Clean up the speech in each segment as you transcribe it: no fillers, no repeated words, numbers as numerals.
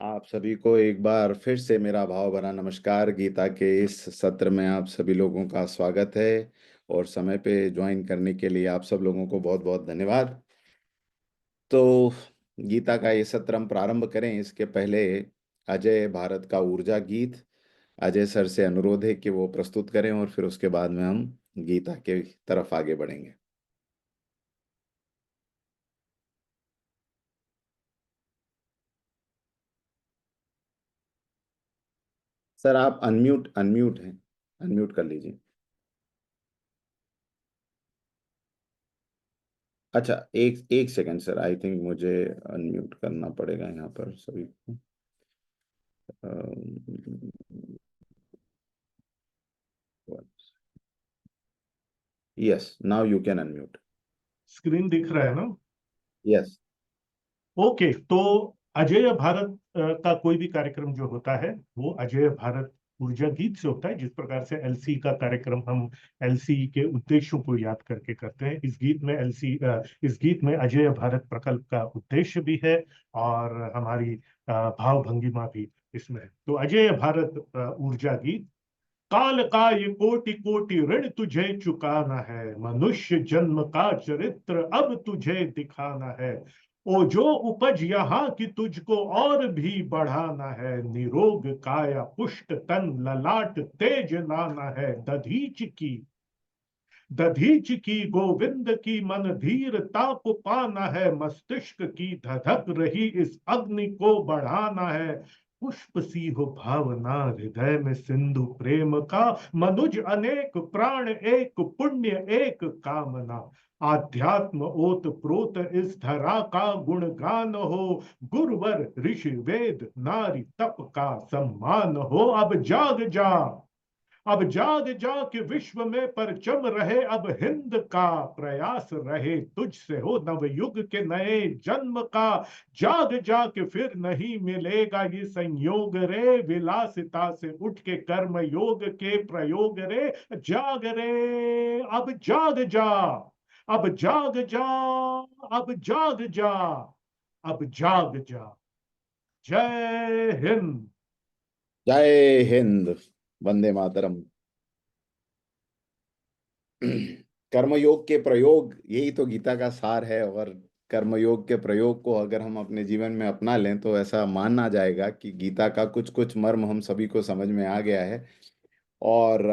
आप सभी को एक बार फिर से मेरा भाव भरा नमस्कार। गीता के इस सत्र में आप सभी लोगों का स्वागत है और समय पे ज्वाइन करने के लिए आप सब लोगों को बहुत बहुत धन्यवाद। तो गीता का ये सत्र हम प्रारंभ करें इसके पहले अजय भारत का ऊर्जा गीत अजय सर से अनुरोध है कि वो प्रस्तुत करें और फिर उसके बाद में हम गीता के तरफ आगे बढ़ेंगे। सर आप अनम्यूट अनम्यूट हैं, अनम्यूट कर लीजिए। अच्छा, एक एक सेकंड सर, आई थिंक मुझे अनम्यूट करना पड़ेगा यहाँ पर सभी को। Yes, now you can unmute. Screen दिख रहा है ना? यस। ओके, तो अजेय भारत का कोई भी कार्यक्रम जो होता है वो अजेय भारत ऊर्जा गीत से होता है। जिस प्रकार से एलसी का कार्यक्रम हम एलसी के उद्देश्यों को याद करके करते हैं, इस गीत में अजेय भारत प्रकल्प का उद्देश्य भी है और हमारी भाव भंगिमा भी इसमें है। तो अजेय भारत ऊर्जा गीत। काल का ये कोटि कोटि ऋण तुझे चुकाना है, मनुष्य जन्म का चरित्र अब तुझे दिखाना है। ओ जो उपज यहाँ की तुझको और भी बढ़ाना है, निरोग काया पुष्ट तन ललाट तेज लाना है। दधीच की गोविंद की मन धीर ताप पाना है, मस्तिष्क की धधक रही इस अग्नि को बढ़ाना है। पुष्प सी हो भावना हृदय में सिंधु प्रेम का, मनुज अनेक प्राण एक पुण्य एक कामना। आध्यात्म ओत प्रोत इस धरा का गुणगान हो, गुरुवर ऋषि वेद नारी तप का सम्मान हो। अब जाग जा के विश्व में परचम रहे, अब हिंद का प्रयास रहे तुझसे हो नवयुग के नए जन्म का। जाग जा के फिर नहीं मिलेगा ये संयोग रे, विलासिता से उठ के कर्म योग के प्रयोग रे। जाग रे, अब जाग जा, अब जाग जा, अब जाग जा, अब जाग जा। जय हिंद। जय हिंद। वंदे मातरम। कर्मयोग के प्रयोग, यही तो गीता का सार है। और कर्मयोग के प्रयोग को अगर हम अपने जीवन में अपना लें तो ऐसा मानना जाएगा कि गीता का कुछ कुछ मर्म हम सभी को समझ में आ गया है। और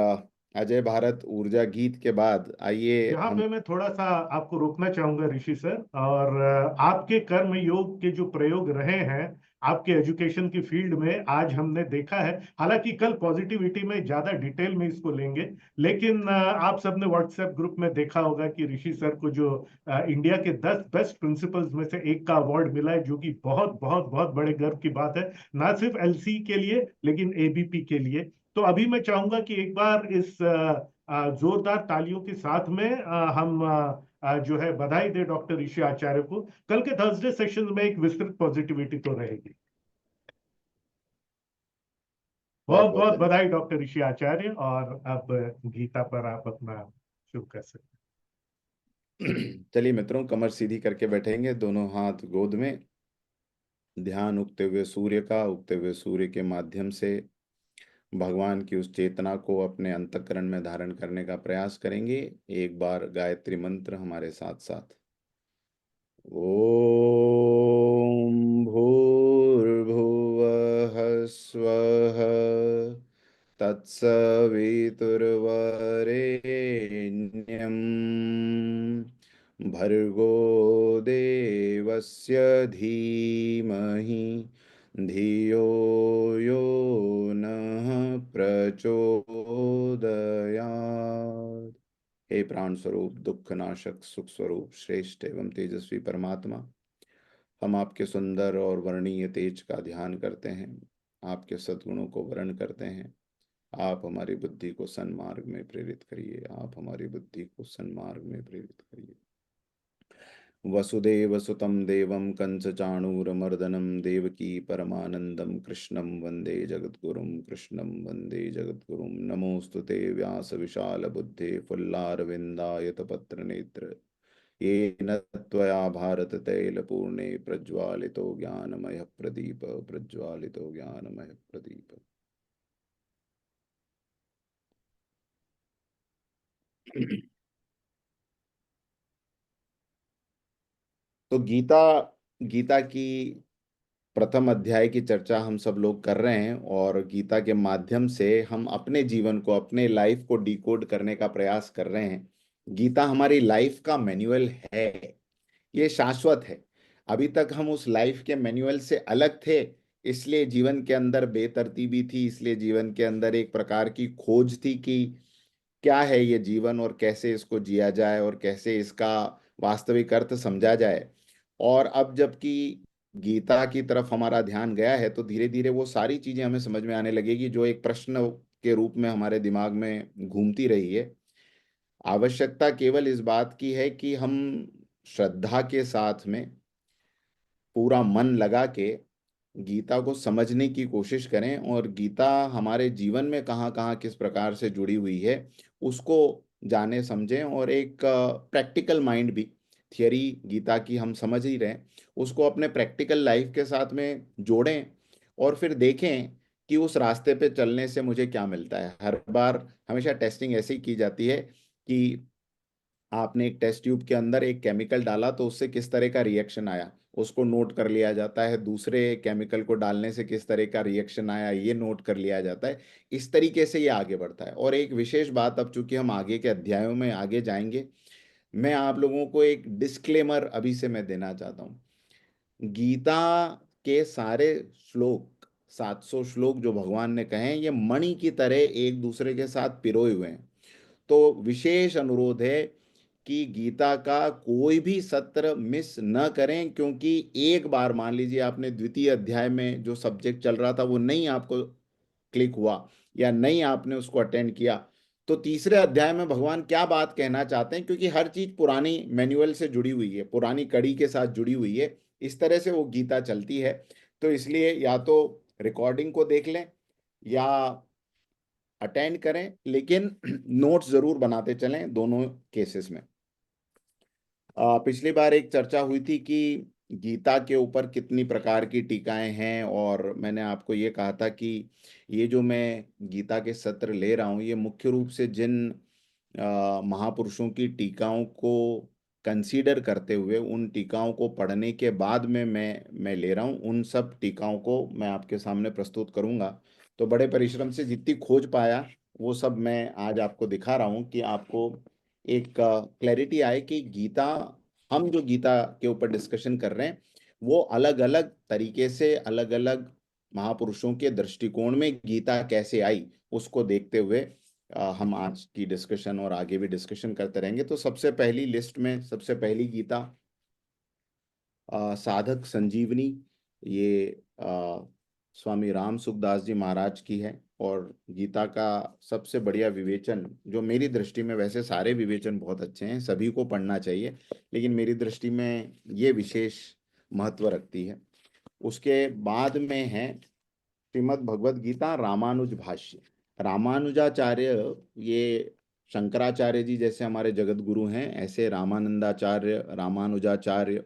अजय भारत ऊर्जा गीत के बाद आइए यहाँ हम। पे मैं थोड़ा सा आपको रोकना चाहूंगा ऋषि सर। और आपके कर्म योग के जो प्रयोग रहे हैं आपके एजुकेशन की फील्ड में, आज हमने देखा है। हालांकि कल पॉजिटिविटी में ज्यादा डिटेल में इसको लेंगे, लेकिन आप सबने व्हाट्सएप ग्रुप में देखा होगा कि ऋषि सर को जो इंडिया के 10 बेस्ट प्रिंसिपल्स में से एक का अवार्ड मिला है, जो कि बहुत बहुत बहुत बड़े गर्व की बात है, ना सिर्फ एलसी के लिए लेकिन एबीपी के लिए। तो अभी मैं चाहूंगा कि एक बार इस जोरदार तालियों के साथ में हम जो है बधाई दे डॉक्टर ऋषि आचार्य को। कल के थर्सडे सेशन में एक विस्तृत पॉजिटिविटी तो रहेगी। बहुत बहुत बहुत बहुत धन्यवाद। बधाई डॉक्टर ऋषि आचार्य। और अब गीता पर आप अपना शुरू कर सकते चलिए मित्रों, कमर सीधी करके बैठेंगे, दोनों हाथ गोद में। ध्यान उगते हुए सूर्य का, उगते हुए सूर्य के माध्यम से भगवान की उस चेतना को अपने अंतःकरण में धारण करने का प्रयास करेंगे। एक बार गायत्री मंत्र हमारे साथ साथ। ओम भूर्भुवः स्वः तत्सवितुर्वरेण्यं भर्गो देवस्य धीमहि धियो यो नः प्रचोदयात्। हे प्राण स्वरूप, दुख नाशक, सुख स्वरूप, श्रेष्ठ एवं तेजस्वी परमात्मा, हम आपके सुंदर और वर्णीय तेज का ध्यान करते हैं, आपके सद्गुणों को वर्ण करते हैं। आप हमारी बुद्धि को सन्मार्ग में प्रेरित करिए, आप हमारी बुद्धि को सन्मार्ग में प्रेरित करिए। वसुदेव सुतं देवं कंसचाणूरमर्दनं देवकी परमानंदं कृष्णं वंदे जगद्गुरुं, कृष्णं वंदे जगद्गुरुं। नमोस्तुते व्यास विशाल बुद्धे फुल्लारविंदायत पत्र नेत्र, येन त्वया भारत तैलपूर्णे प्रज्वालितो ज्ञानमयः प्रदीप प्रज्वालितो ज्ञानमयः प्रदीप। तो गीता गीता की प्रथम अध्याय की चर्चा हम सब लोग कर रहे हैं, और गीता के माध्यम से हम अपने जीवन को, अपने लाइफ को डिकोड करने का प्रयास कर रहे हैं। गीता हमारी लाइफ का मैनुअल है, ये शाश्वत है। अभी तक हम उस लाइफ के मैनुअल से अलग थे, इसलिए जीवन के अंदर बेतरतीबी थी, इसलिए जीवन के अंदर एक प्रकार की खोज थी कि क्या है ये जीवन और कैसे इसको जिया जाए और कैसे इसका वास्तविक अर्थ समझा जाए। और अब जबकि गीता की तरफ हमारा ध्यान गया है, तो धीरे धीरे वो सारी चीजें हमें समझ में आने लगेगी जो एक प्रश्न के रूप में हमारे दिमाग में घूमती रही है। आवश्यकता केवल इस बात की है कि हम श्रद्धा के साथ में पूरा मन लगा के गीता को समझने की कोशिश करें, और गीता हमारे जीवन में कहाँ कहाँ किस प्रकार से जुड़ी हुई है उसको जाने समझें, और एक प्रैक्टिकल माइंड भी, थियरी गीता की हम समझ ही रहे हैं, उसको अपने प्रैक्टिकल लाइफ के साथ में जोड़ें, और फिर देखें कि उस रास्ते पे चलने से मुझे क्या मिलता है। हर बार हमेशा टेस्टिंग ऐसे ही की जाती है कि आपने एक टेस्ट ट्यूब के अंदर एक केमिकल डाला तो उससे किस तरह का रिएक्शन आया उसको नोट कर लिया जाता है, दूसरे केमिकल को डालने से किस तरह का रिएक्शन आया ये नोट कर लिया जाता है। इस तरीके से ये आगे बढ़ता है। और एक विशेष बात, अब चूंकि हम आगे के अध्यायों में आगे जाएंगे, मैं आप लोगों को एक डिस्क्लेमर अभी से मैं देना चाहता हूँ। गीता के सारे श्लोक, 700 श्लोक जो भगवान ने कहे हैं, ये मणि की तरह एक दूसरे के साथ पिरोए हुए हैं। तो विशेष अनुरोध है कि गीता का कोई भी सत्र मिस न करें, क्योंकि एक बार मान लीजिए आपने द्वितीय अध्याय में जो सब्जेक्ट चल रहा था वो नहीं आपको क्लिक हुआ, या नहीं आपने उसको अटेंड किया, तो तीसरे अध्याय में भगवान क्या बात कहना चाहते हैं, क्योंकि हर चीज पुरानी मैनुअल से जुड़ी हुई है, पुरानी कड़ी के साथ जुड़ी हुई है, इस तरह से वो गीता चलती है। तो इसलिए या तो रिकॉर्डिंग को देख लें या अटेंड करें, लेकिन नोट्स जरूर बनाते चलें दोनों केसेस में। पिछली बार एक चर्चा हुई थी कि गीता के ऊपर कितनी प्रकार की टीकाएं हैं, और मैंने आपको ये कहा था कि ये जो मैं गीता के सत्र ले रहा हूँ, ये मुख्य रूप से जिन महापुरुषों की टीकाओं को कंसीडर करते हुए, उन टीकाओं को पढ़ने के बाद में मैं ले रहा हूँ, उन सब टीकाओं को मैं आपके सामने प्रस्तुत करूंगा। तो बड़े परिश्रम से जितनी खोज पाया वो सब मैं आज आपको दिखा रहा हूँ, कि आपको एक क्लैरिटी आए कि गीता, हम जो गीता के ऊपर डिस्कशन कर रहे हैं वो अलग अलग तरीके से, अलग अलग महापुरुषों के दृष्टिकोण में गीता कैसे आई उसको देखते हुए हम आज की डिस्कशन और आगे भी डिस्कशन करते रहेंगे। तो सबसे पहली लिस्ट में सबसे पहली गीता साधक संजीवनी, ये स्वामी राम सुखदास जी महाराज की है। और गीता का सबसे बढ़िया विवेचन जो मेरी दृष्टि में, वैसे सारे विवेचन बहुत अच्छे हैं, सभी को पढ़ना चाहिए, लेकिन मेरी दृष्टि में ये विशेष महत्व रखती है। उसके बाद में है श्रीमद् भगवत गीता रामानुज भाष्य। रामानुजाचार्य, ये शंकराचार्य जी जैसे हमारे जगत गुरु हैं, ऐसे रामानंदाचार्य, रामानुजाचार्य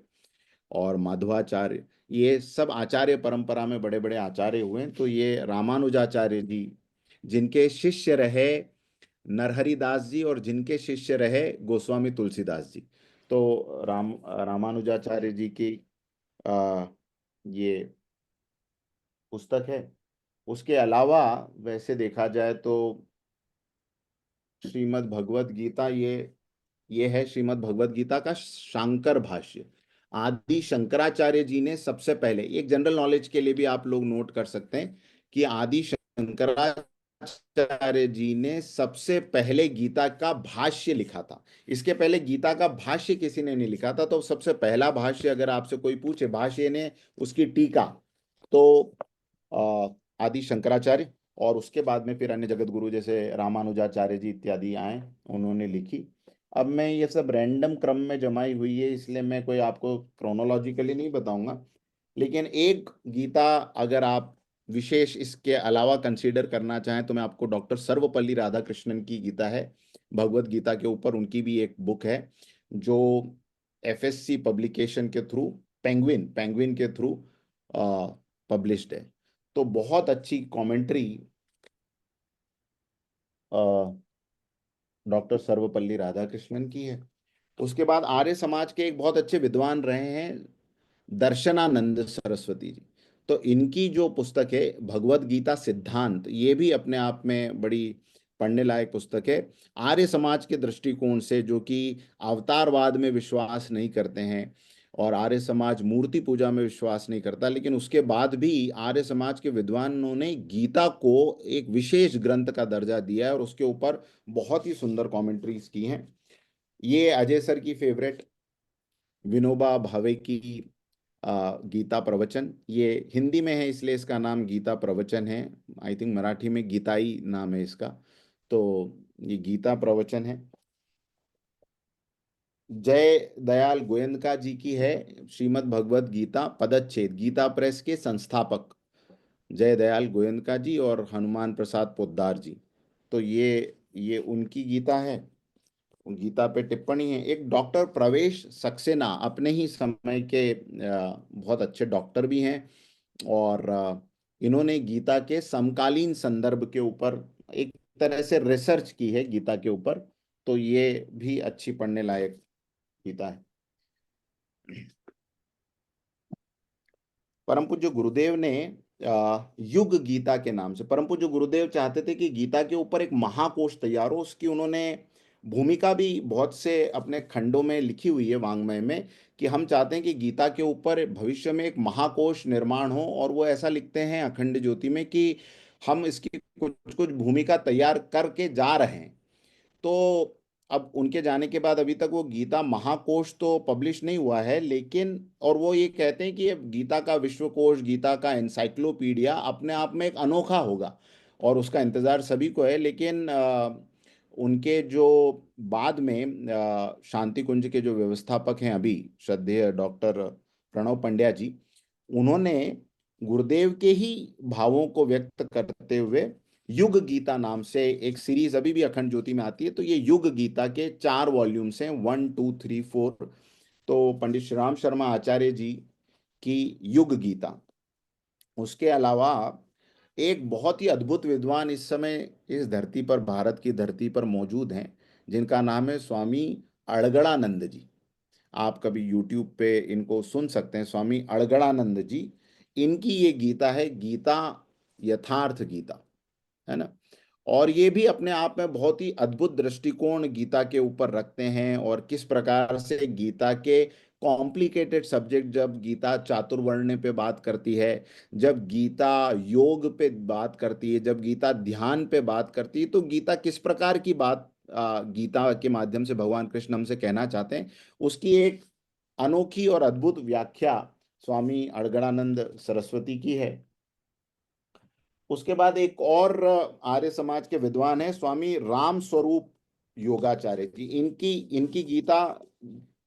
और माधवाचार्य, ये सब आचार्य परंपरा में बड़े बड़े आचार्य हुए हैं। तो ये रामानुजाचार्य जी, जिनके शिष्य रहे नरहरि दास जी और जिनके शिष्य रहे गोस्वामी तुलसीदास जी, तो रामानुजाचार्य जी की आ, ये पुस्तक है। उसके अलावा वैसे देखा जाए तो श्रीमद् भगवत गीता, ये है श्रीमद् भगवत गीता का शांकर भाष्य। आदि शंकराचार्य जी ने सबसे पहले, एक जनरल नॉलेज के लिए भी आप लोग नोट कर सकते हैं कि आदि शंकराचार्य जी ने सबसे पहले गीता का भाष्य लिखा था। इसके पहले गीता का भाष्य किसी ने नहीं लिखा था। तो सबसे पहला भाष्य अगर आपसे कोई पूछे, भाष्य ने उसकी टीका, तो आदि शंकराचार्य, और उसके बाद में फिर अन्य जगत गुरु जैसे रामानुजाचार्य जी इत्यादि आए, उन्होंने लिखी। अब मैं ये सब रैंडम क्रम में जमाई हुई है, इसलिए मैं कोई आपको क्रोनोलॉजिकली नहीं बताऊंगा। लेकिन एक गीता अगर आप विशेष इसके अलावा कंसीडर करना चाहें, तो मैं आपको डॉक्टर सर्वपल्ली राधाकृष्णन की गीता है, भगवत गीता के ऊपर उनकी भी एक बुक है, जो FSC पब्लिकेशन के थ्रू, पेंगुइन पेंगुइन के थ्रू पब्लिश्ड है। तो बहुत अच्छी कमेंट्री डॉक्टर सर्वपल्ली राधाकृष्णन की है। उसके बाद आर्य समाज के एक बहुत अच्छे विद्वान रहे हैं दर्शनानंद सरस्वती जी। तो इनकी जो पुस्तक है भगवत गीता सिद्धांत, ये भी अपने आप में बड़ी पढ़ने लायक पुस्तक है। आर्य समाज के दृष्टिकोण से, जो कि अवतारवाद में विश्वास नहीं करते हैं और आर्य समाज मूर्ति पूजा में विश्वास नहीं करता, लेकिन उसके बाद भी आर्य समाज के विद्वानों ने गीता को एक विशेष ग्रंथ का दर्जा दिया है और उसके ऊपर बहुत ही सुंदर कमेंट्रीज की हैं। ये अजय सर की फेवरेट विनोबा भावे की गीता प्रवचन, ये हिंदी में है इसलिए इसका नाम गीता प्रवचन है। आई थिंक मराठी में गीताई नाम है इसका। तो ये गीता प्रवचन है। जय दयाल गोयनका जी की है श्रीमद् भगवत गीता पदच्छेद, गीता प्रेस के संस्थापक जय दयाल गोयनका जी और हनुमान प्रसाद पोद्दार जी। तो ये उनकी गीता है। गीता पे टिप्पणी है। एक डॉक्टर प्रवेश सक्सेना, अपने ही समय के बहुत अच्छे डॉक्टर भी हैं और इन्होंने गीता के समकालीन संदर्भ के ऊपर एक तरह से रिसर्च की है गीता के ऊपर। तो ये भी अच्छी पढ़ने लायक गीता है। परम पूज्य गुरुदेव ने युग गीता के नाम से, परम पूज्य गुरुदेव चाहते थे कि गीता के ऊपर एक महाकोश तैयार हो। उसकी उन्होंने भूमिका भी बहुत से अपने खंडों में लिखी हुई है वांग्मय में, कि हम चाहते हैं कि गीता के ऊपर भविष्य में एक महाकोश निर्माण हो। और वो ऐसा लिखते हैं अखंड ज्योति में कि हम इसकी कुछ कुछ भूमिका तैयार करके जा रहे हैं। तो अब उनके जाने के बाद अभी तक वो गीता महाकोश तो पब्लिश नहीं हुआ है, लेकिन और वो ये कहते हैं कि ये गीता का विश्वकोश, गीता का एनसाइक्लोपीडिया अपने आप में एक अनोखा होगा और उसका इंतजार सभी को है। लेकिन उनके जो बाद में शांति कुंज के जो व्यवस्थापक हैं अभी, श्रद्धेय डॉक्टर प्रणव पंड्या जी, उन्होंने गुरुदेव के ही भावों को व्यक्त करते हुए युग गीता नाम से एक सीरीज अभी भी अखंड ज्योति में आती है। तो ये युग गीता के 4 वॉल्यूम्स हैं, 1, 2, 3, 4। तो पंडित श्री राम शर्मा आचार्य जी की युग गीता। उसके अलावा एक बहुत ही अद्भुत विद्वान इस समय इस धरती पर, भारत की धरती पर मौजूद हैं, जिनका नाम है स्वामी अड़गड़ानंद जी। आप कभी यूट्यूब पे इनको सुन सकते हैं, स्वामी अड़गड़ानंद जी। इनकी ये गीता है गीता यथार्थ गीता, है ना। और ये भी अपने आप में बहुत ही अद्भुत दृष्टिकोण गीता के ऊपर रखते हैं और किस प्रकार से गीता के कॉम्प्लिकेटेड सब्जेक्ट, जब गीता चातुर्वर्ण्य पे बात करती है, जब गीता योग पे बात करती है, जब गीता ध्यान पे बात करती है, तो गीता किस प्रकार की बात गीता के माध्यम से भगवान कृष्ण हमसे कहना चाहते हैं, उसकी एक अनोखी और अद्भुत व्याख्या स्वामी अड़गड़ानंद सरस्वती की है। उसके बाद एक और आर्य समाज के विद्वान है स्वामी राम स्वरूप योगाचार्य जी। इनकी इनकी गीता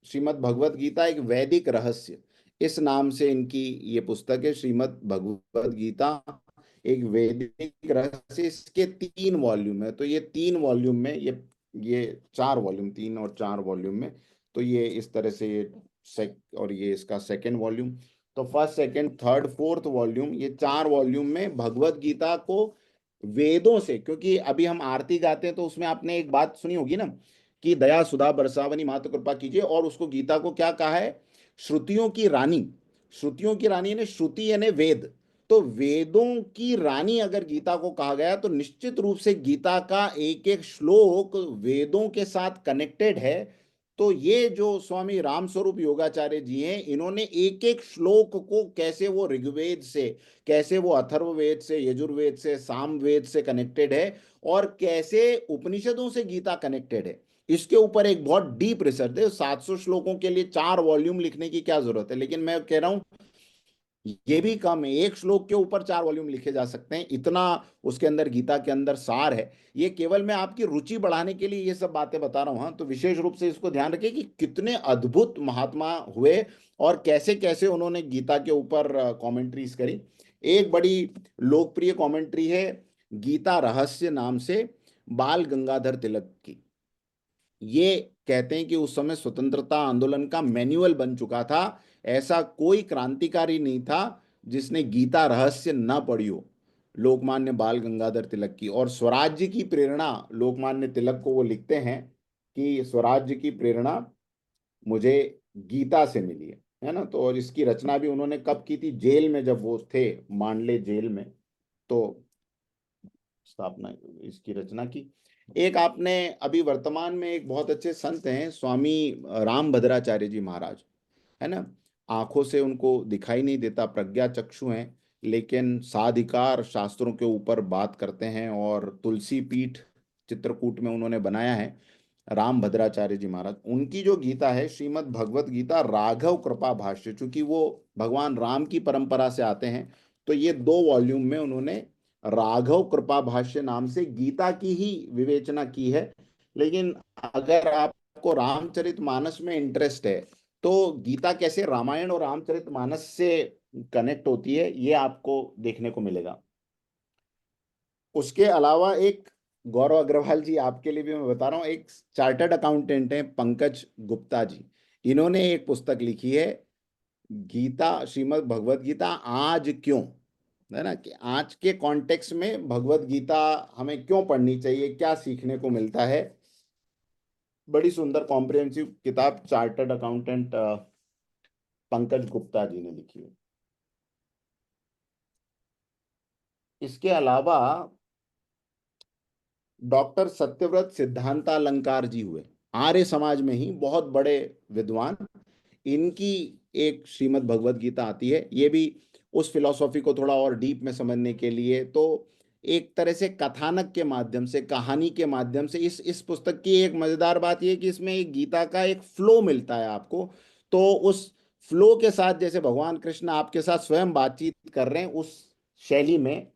श्रीमद् भगवत गीता एक वैदिक रहस्य, इस नाम से इनकी ये पुस्तक है, श्रीमद् भगवत गीता एक वैदिक रहस्य। इसके 3 वॉल्यूम है। तो ये 3 वॉल्यूम में ये 4 वॉल्यूम, 3 और 4 वॉल्यूम में। तो ये इस तरह से ये और ये इसका सेकेंड वॉल्यूम। तो first, second, third, fourth volume, ये 4 वॉल्यूम में भगवत गीता को वेदों से, क्योंकि अभी हम आरती गाते हैं तो उसमें आपने एक बात सुनी होगी ना कि दया सुधा बरसावनी मातु कृपा कीजिए, और उसको गीता को क्या कहा है, श्रुतियों की रानी। श्रुतियों की रानी यानी श्रुति यानी वेद। तो वेदों की रानी अगर गीता को कहा गया, तो निश्चित रूप से गीता का एक एक श्लोक वेदों के साथ कनेक्टेड है। तो ये जो स्वामी रामस्वरूप योगाचार्य जी हैं, इन्होंने एक एक श्लोक को कैसे वो ऋग्वेद से, कैसे वो अथर्ववेद से, यजुर्वेद से, सामवेद से कनेक्टेड है और कैसे उपनिषदों से गीता कनेक्टेड है, इसके ऊपर एक बहुत डीप रिसर्च है। 700 श्लोकों के लिए 4 वॉल्यूम लिखने की क्या जरूरत है। लेकिन मैं कह रहा हूं ये भी कम है, एक श्लोक के ऊपर 4 वॉल्यूम लिखे जा सकते हैं, इतना उसके अंदर गीता के अंदर सार है। ये केवल मैं आपकी रुचि बढ़ाने के लिए ये सब बातें बता रहा हूं। हाँ, तो विशेष रूप से इसको ध्यान रखें कि कितने अद्भुत महात्मा हुए और कैसे कैसे उन्होंने गीता के ऊपर कमेंट्रीज करी। एक बड़ी लोकप्रिय कमेंट्री है गीता रहस्य नाम से, बाल गंगाधर तिलक की। ये कहते हैं कि उस समय स्वतंत्रता आंदोलन का मैनुअल बन चुका था। ऐसा कोई क्रांतिकारी नहीं था जिसने गीता रहस्य न पढ़ी हो। लोकमान्य बाल गंगाधर तिलक की, और स्वराज्य की प्रेरणा लोकमान्य तिलक को वो लिखते हैं कि स्वराज्य की प्रेरणा मुझे गीता से मिली है ना। तो और इसकी रचना भी उन्होंने कब की थी? जेल में, जब वो थे मांडले जेल में, तो स्थापना, इसकी रचना की। एक आपने अभी वर्तमान में एक बहुत अच्छे संत हैं, स्वामी राम भद्राचार्य जी महाराज, है ना। आंखों से उनको दिखाई नहीं देता, प्रज्ञा चक्षु हैं, लेकिन साधिकार शास्त्रों के ऊपर बात करते हैं, और तुलसी पीठ चित्रकूट में उन्होंने बनाया है। राम भद्राचार्य जी महाराज, उनकी जो गीता है श्रीमद् भगवत गीता राघव कृपा भाष्य, चूंकि वो भगवान राम की परंपरा से आते हैं, तो ये 2 वॉल्यूम में उन्होंने राघव कृपा भाष्य नाम से गीता की ही विवेचना की है। लेकिन अगर आपको रामचरितमानस में इंटरेस्ट है, तो गीता कैसे रामायण और रामचरितमानस से कनेक्ट होती है, ये आपको देखने को मिलेगा। उसके अलावा एक गौरव अग्रवाल जी, आपके लिए भी मैं बता रहा हूँ, एक चार्टर्ड अकाउंटेंट हैं पंकज गुप्ता जी। इन्होंने एक पुस्तक लिखी है, गीता श्रीमद् भगवत गीता आज क्यों, है ना, कि आज के कॉन्टेक्स्ट में भगवत गीता हमें क्यों पढ़नी चाहिए, क्या सीखने को मिलता है। बड़ी सुंदर कॉम्प्रिहेंसिव किताब चार्टर्ड अकाउंटेंट पंकज गुप्ता जी ने लिखी है। इसके अलावा डॉक्टर सत्यव्रत सिद्धांतालंकार जी हुए, आर्य समाज में ही बहुत बड़े विद्वान। इनकी एक श्रीमद् भगवत गीता आती है, ये भी उस फिलॉसफी को थोड़ा और डीप में समझने के लिए, तो एक तरह से कथानक के माध्यम से, कहानी के माध्यम से, इस पुस्तक की एक मजेदार बात यह है कि इसमें एक गीता का एक फ्लो मिलता है आपको। तो उस फ्लो के साथ, जैसे भगवान कृष्ण आपके साथ स्वयं बातचीत कर रहे हैं, उस शैली में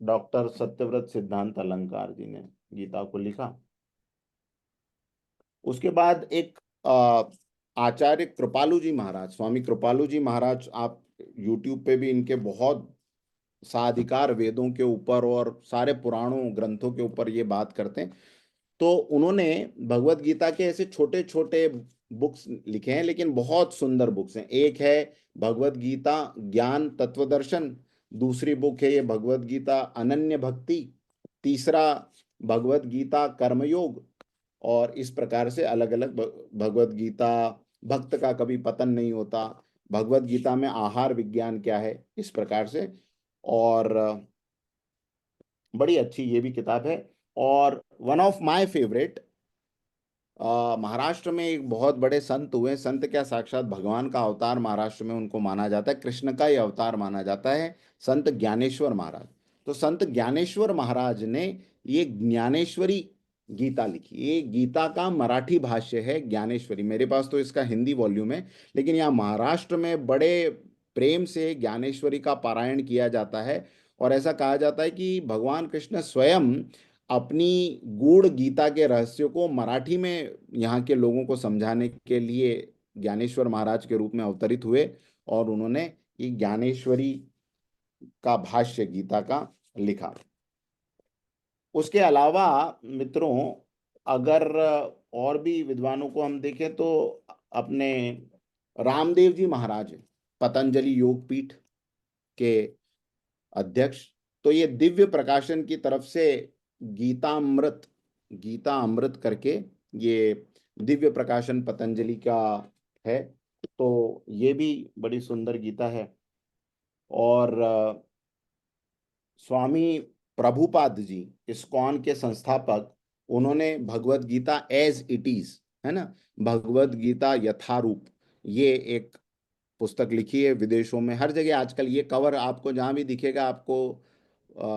डॉक्टर सत्यव्रत सिद्धांत अलंकार जी ने गीता को लिखा। उसके बाद एक आचार्य कृपालु जी महाराज, स्वामी कृपालु जी महाराज, आप यूट्यूब पे भी इनके बहुत साधिकार वेदों के ऊपर और सारे पुराणों ग्रंथों के ऊपर ये बात करते हैं। तो उन्होंने भगवत गीता के ऐसे छोटे छोटे बुक्स लिखे हैं, लेकिन बहुत सुंदर बुक्स हैं। एक है भगवत गीता ज्ञान तत्वदर्शन, दूसरी बुक है ये भगवत गीता अनन्य भक्ति, तीसरा भगवत गीता कर्मयोग, और इस प्रकार से अलग अलग भगवत गीता भक्त का कभी पतन नहीं होता, भगवत गीता में आहार विज्ञान क्या है, इस प्रकार से। और बड़ी अच्छी ये भी किताब है। और one of my favourite, Maharashtra में एक बहुत बड़े संत हुए, संत क्या साक्षात भगवान का अवतार महाराष्ट्र में उनको माना जाता है, कृष्ण का ही अवतार माना जाता है, संत ज्ञानेश्वर महाराज। तो संत ज्ञानेश्वर महाराज ने ये ज्ञानेश्वरी गीता लिखी। ये गीता का मराठी भाष्य है ज्ञानेश्वरी, मेरे पास तो इसका हिंदी वॉल्यूम है, लेकिन यहाँ महाराष्ट्र में बड़े प्रेम से ज्ञानेश्वरी का पारायण किया जाता है। और ऐसा कहा जाता है कि भगवान कृष्ण स्वयं अपनी गूढ़ गीता के रहस्यों को मराठी में यहाँ के लोगों को समझाने के लिए ज्ञानेश्वर महाराज के रूप में अवतरित हुए, और उन्होंने ये ज्ञानेश्वरी का भाष्य गीता का लिखा। उसके अलावा मित्रों, अगर और भी विद्वानों को हम देखें, तो अपने रामदेव जी महाराज हैं, पतंजलि योगपीठ के अध्यक्ष। तो ये दिव्य प्रकाशन की तरफ से गीतामृत, गीता अमृत करके ये दिव्य प्रकाशन पतंजलि का है। तो ये भी बड़ी सुंदर गीता है। और स्वामी प्रभुपाद जी, इस्कॉन के संस्थापक, उन्होंने Bhagavad Gita as it is, है ना, भगवत गीता यथारूप, ये एक पुस्तक लिखी है। विदेशों में हर जगह आजकल ये कवर आपको जहाँ भी दिखेगा, आपको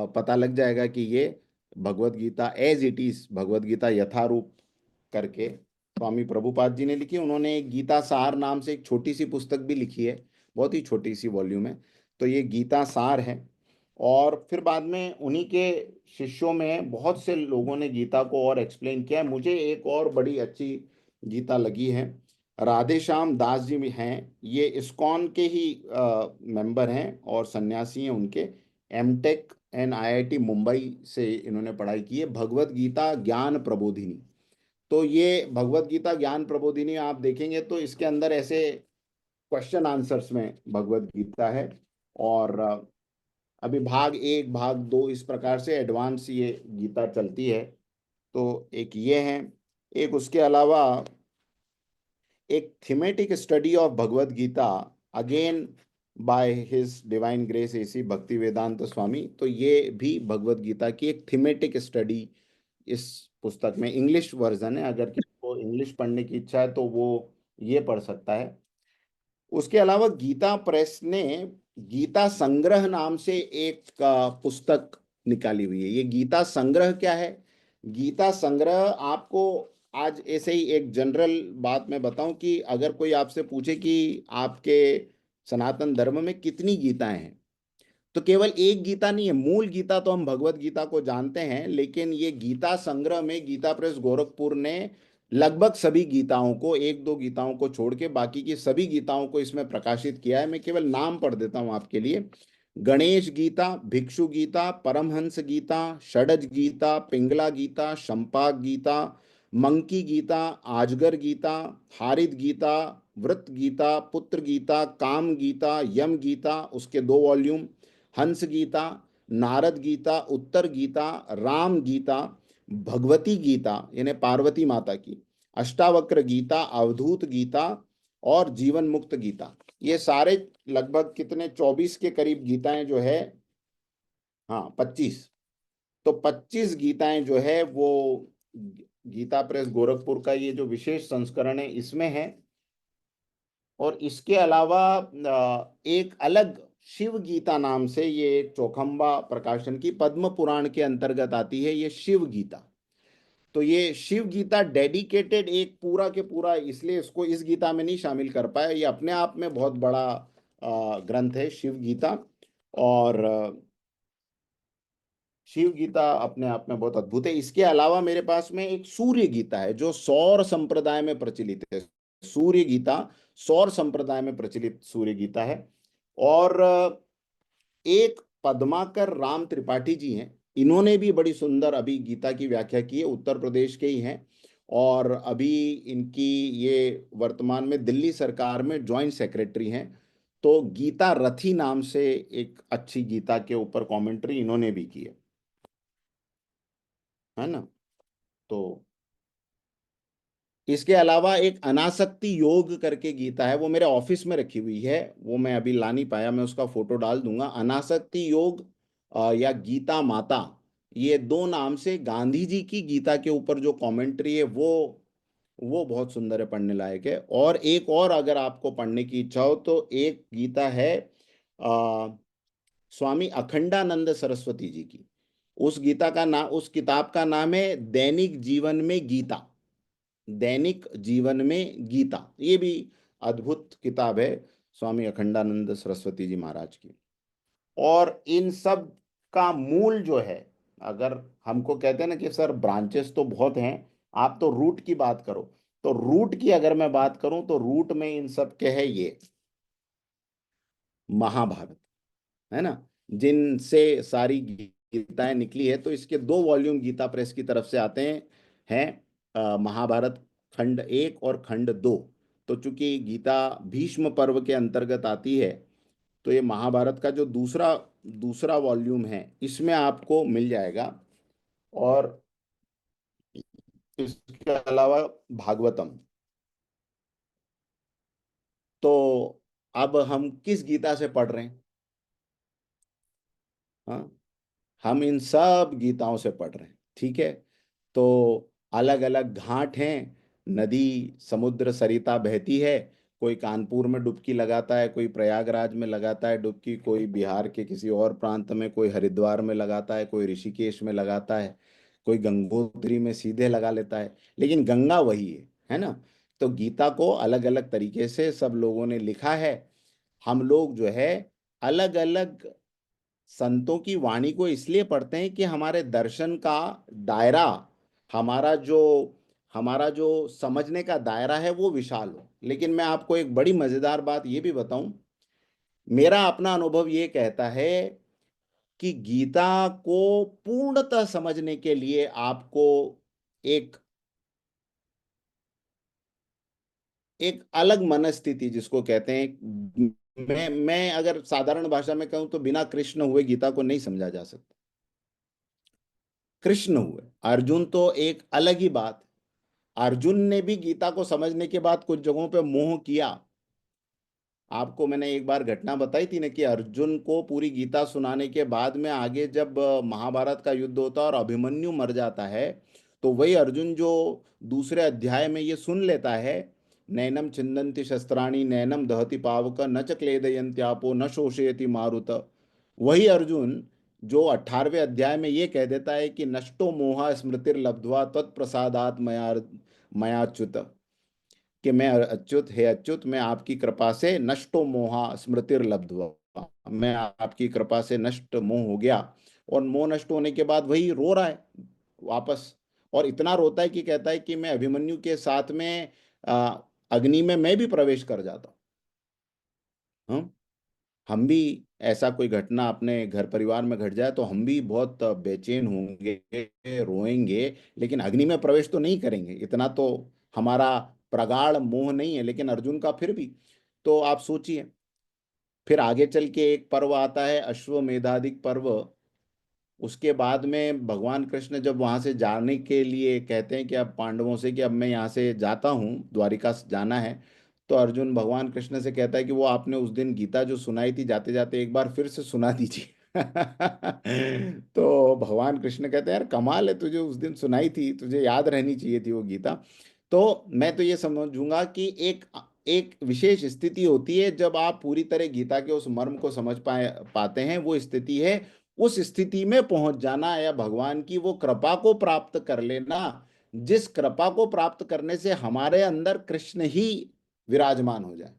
पता लग जाएगा कि ये Bhagavad Gita as it is, Bhagavad Gita यथारूप करके स्वामी प्रभुपाद जी ने लिखी। उन्होंने एक गीता सार नाम से एक छोटी सी पुस्तक भी लिखी है, बहुत ही छोटी सी वॉल्यूम है। तो ये गीता सार है। और फिर बाद में उन्हीं के शिष्यों में बहुत से लोगों ने गीता को और एक्सप्लेन किया है। मुझे एक और बड़ी अच्छी गीता लगी है, राधे श्याम दास जी भी हैं, ये इस्कॉन के ही मेंबर हैं और सन्यासी हैं। उनके एमटेक IIT मुंबई से इन्होंने पढ़ाई की है, भगवत गीता ज्ञान प्रबोधिनी। तो ये भगवत गीता ज्ञान प्रबोधिनी आप देखेंगे तो इसके अंदर ऐसे क्वेश्चन आंसर्स में भगवत गीता है। और अभी भाग 1 भाग 2 इस प्रकार से एडवांस ये गीता चलती है। तो एक ये है, एक उसके अलावा एक thematic study of Bhagavad Gita again by his divine grace AC Bhakti वेदांत स्वामी। तो ये भी भगवत गीता की एक थीमेटिक स्टडी इस पुस्तक में, इंग्लिश वर्जन है, अगर किसी को इंग्लिश पढ़ने की इच्छा है तो वो ये पढ़ सकता है। उसके अलावा गीता प्रेस ने गीता संग्रह नाम से एक पुस्तक निकाली हुई है। ये गीता संग्रह क्या है? गीता संग्रह आपको आज ऐसे ही एक जनरल बात मैं बताऊं कि अगर कोई आपसे पूछे कि आपके सनातन धर्म में कितनी गीताएं हैं, तो केवल एक गीता नहीं है। मूल गीता तो हम भगवत गीता को जानते हैं, लेकिन ये गीता संग्रह में गीता प्रेस गोरखपुर ने लगभग सभी गीताओं को, एक दो गीताओं को छोड़ के बाकी की सभी गीताओं को इसमें प्रकाशित किया है। मैं केवल नाम पढ़ देता हूं आपके लिए। गणेश गीता, भिक्षु गीता, परमहंस गीता, षडज गीता, पिंगला गीता, शंपाक गीता, मंकी गीता, आजगर गीता, हारित गीता, वृत गीता, पुत्र गीता, काम गीता, यम गीता उसके 2 वॉल्यूम, हंस गीता, नारद गीता, उत्तर गीता, राम गीता, भगवती गीता यानी पार्वती माता की, अष्टावक्र गीता, अवधूत गीता और जीवन मुक्त गीता। ये सारे लगभग कितने 24 के करीब गीताएं जो है, हाँ 25। तो 25 गीताएं जो है वो गीता प्रेस गोरखपुर का ये जो विशेष संस्करण है इसमें है। और इसके अलावा एक अलग शिव गीता नाम से, ये चौखंबा प्रकाशन की पद्म पुराण के अंतर्गत आती है ये शिव गीता। तो ये शिव गीता डेडिकेटेड एक पूरा के पूरा, इसलिए इसको इस गीता में नहीं शामिल कर पाया। ये अपने आप में बहुत बड़ा ग्रंथ है शिव गीता। और शिव गीता अपने आप में बहुत अद्भुत है। इसके अलावा मेरे पास में एक सूर्य गीता है जो सौर संप्रदाय में प्रचलित है। सूर्य गीता सौर संप्रदाय में प्रचलित सूर्य गीता है। और एक पद्माकर राम त्रिपाठी जी हैं, इन्होंने भी बड़ी सुंदर अभी गीता की व्याख्या की है, उत्तर प्रदेश के ही हैं। और अभी इनकी ये वर्तमान में दिल्ली सरकार में जॉइंट सेक्रेटरी हैं। तो गीता रथी नाम से एक अच्छी गीता के ऊपर कमेंट्री इन्होंने भी की है ना। तो इसके अलावा एक अनासक्ति योग करके गीता है, वो मेरे ऑफिस में रखी हुई है, वो मैं अभी ला नहीं पाया, मैं उसका फोटो डाल दूंगा। अनासक्ति योग या गीता माता, ये 2 नाम से गांधी जी की गीता के ऊपर जो कमेंट्री है वो बहुत सुंदर है, पढ़ने लायक है। और एक और अगर आपको पढ़ने की इच्छा हो तो एक गीता है आ, स्वामी अखंडानंद सरस्वती जी की। उस गीता का नाम, उस किताब का नाम है दैनिक जीवन में गीता। दैनिक जीवन में गीता, ये भी अद्भुत किताब है स्वामी अखंडानंद सरस्वती जी महाराज की। और इन सब का मूल जो है, अगर हमको कहते हैं ना कि सर ब्रांचेस तो बहुत हैं, आप तो रूट की बात करो, तो रूट की अगर मैं बात करूं तो रूट में इन सब के है ये महाभारत, है ना, जिनसे सारी गीताएं निकली है। तो इसके 2 वॉल्यूम गीता प्रेस की तरफ से आते हैं महाभारत खंड 1 और खंड 2। तो चूंकि गीता भीष्म पर्व के अंतर्गत आती है, तो ये महाभारत का जो दूसरा दूसरा वॉल्यूम है इसमें आपको मिल जाएगा। और इसके अलावा भागवतम। तो अब हम किस गीता से पढ़ रहे हैं? हाँ, हम इन सब गीताओं से पढ़ रहे हैं, ठीक है। तो अलग अलग घाट हैं, नदी समुद्र सरिता बहती है, कोई कानपुर में डुबकी लगाता है, कोई प्रयागराज में लगाता है डुबकी, कोई बिहार के किसी और प्रांत में, कोई हरिद्वार में लगाता है, कोई ऋषिकेश में लगाता है, कोई गंगोत्री में सीधे लगा लेता है, लेकिन गंगा वही है ना। तो गीता को अलग अलग तरीके से सब लोगों ने लिखा है। हम लोग जो है अलग अलग संतों की वाणी को इसलिए पढ़ते हैं कि हमारे दर्शन का दायरा, हमारा जो हमारा जो समझने का दायरा है वो विशाल हो। लेकिन मैं आपको एक बड़ी मजेदार बात ये भी बताऊं, मेरा अपना अनुभव ये कहता है कि गीता को पूर्णतः समझने के लिए आपको एक एक अलग मनस्थिति, जिसको कहते हैं, मैं अगर साधारण भाषा में कहूं तो बिना कृष्ण हुए गीता को नहीं समझा जा सकता। कृष्ण हुए, अर्जुन तो एक अलग ही बात है। अर्जुन ने भी गीता को समझने के बाद कुछ जगहों पे मोह किया। आपको मैंने एक बार घटना बताई थी ना कि अर्जुन को पूरी गीता सुनाने के बाद में आगे जब महाभारत का युद्ध होता है और अभिमन्यु मर जाता है, तो वही अर्जुन जो दूसरे अध्याय में ये सुन लेता है, नैनम छिन्दन्ति शस्त्राणि नैनम दहति पावक न च क्लेदयन्त्यापो न शोषयति मारुत, वही अर्जुन जो 18वें अध्याय में ये कह देता है कि नष्टो मोह स्मृतिर्लब्ध्वा त्वत्प्रसादात् मया मयाच्युत, कि मैं अच्युत, हे अच्युत, मैं आपकी कृपा से नष्टो मोहा स्मृतिर्लब्ध्वा, मैं आपकी कृपा से नष्ट मोह हो गया। और मोह नष्ट होने के बाद वही रो रहा है वापस, और इतना रोता है कि कहता है कि मैं अभिमन्यु के साथ में अग्नि में मैं भी प्रवेश कर जाता हूँ। हम भी, ऐसा कोई घटना अपने घर परिवार में घट जाए तो हम भी बहुत बेचैन होंगे, रोएंगे, लेकिन अग्नि में प्रवेश तो नहीं करेंगे, इतना तो हमारा प्रगाढ़ मोह नहीं है। लेकिन अर्जुन का फिर भी, तो आप सोचिए, फिर आगे चल के एक पर्व आता है अश्वमेधादिक पर्व। उसके बाद में भगवान कृष्ण जब वहां से जाने के लिए कहते हैं कि अब पांडवों से कि अब मैं यहाँ से जाता हूँ, द्वारिका से जाना है, तो अर्जुन भगवान कृष्ण से कहता है कि वो आपने उस दिन गीता जो सुनाई थी जाते जाते एक बार फिर से सुना दीजिए। तो भगवान कृष्ण कहते हैं यार कमाल है, तुझे उस दिन सुनाई थी, तुझे याद रहनी चाहिए थी वो गीता। तो मैं तो ये समझूंगा कि एक एक विशेष स्थिति होती है जब आप पूरी तरह गीता के उस मर्म को समझ पाते हैं, वो स्थिति है उस स्थिति में पहुंच जाना या भगवान की वो कृपा को प्राप्त कर लेना, जिस कृपा को प्राप्त करने से हमारे अंदर कृष्ण ही विराजमान हो जाए,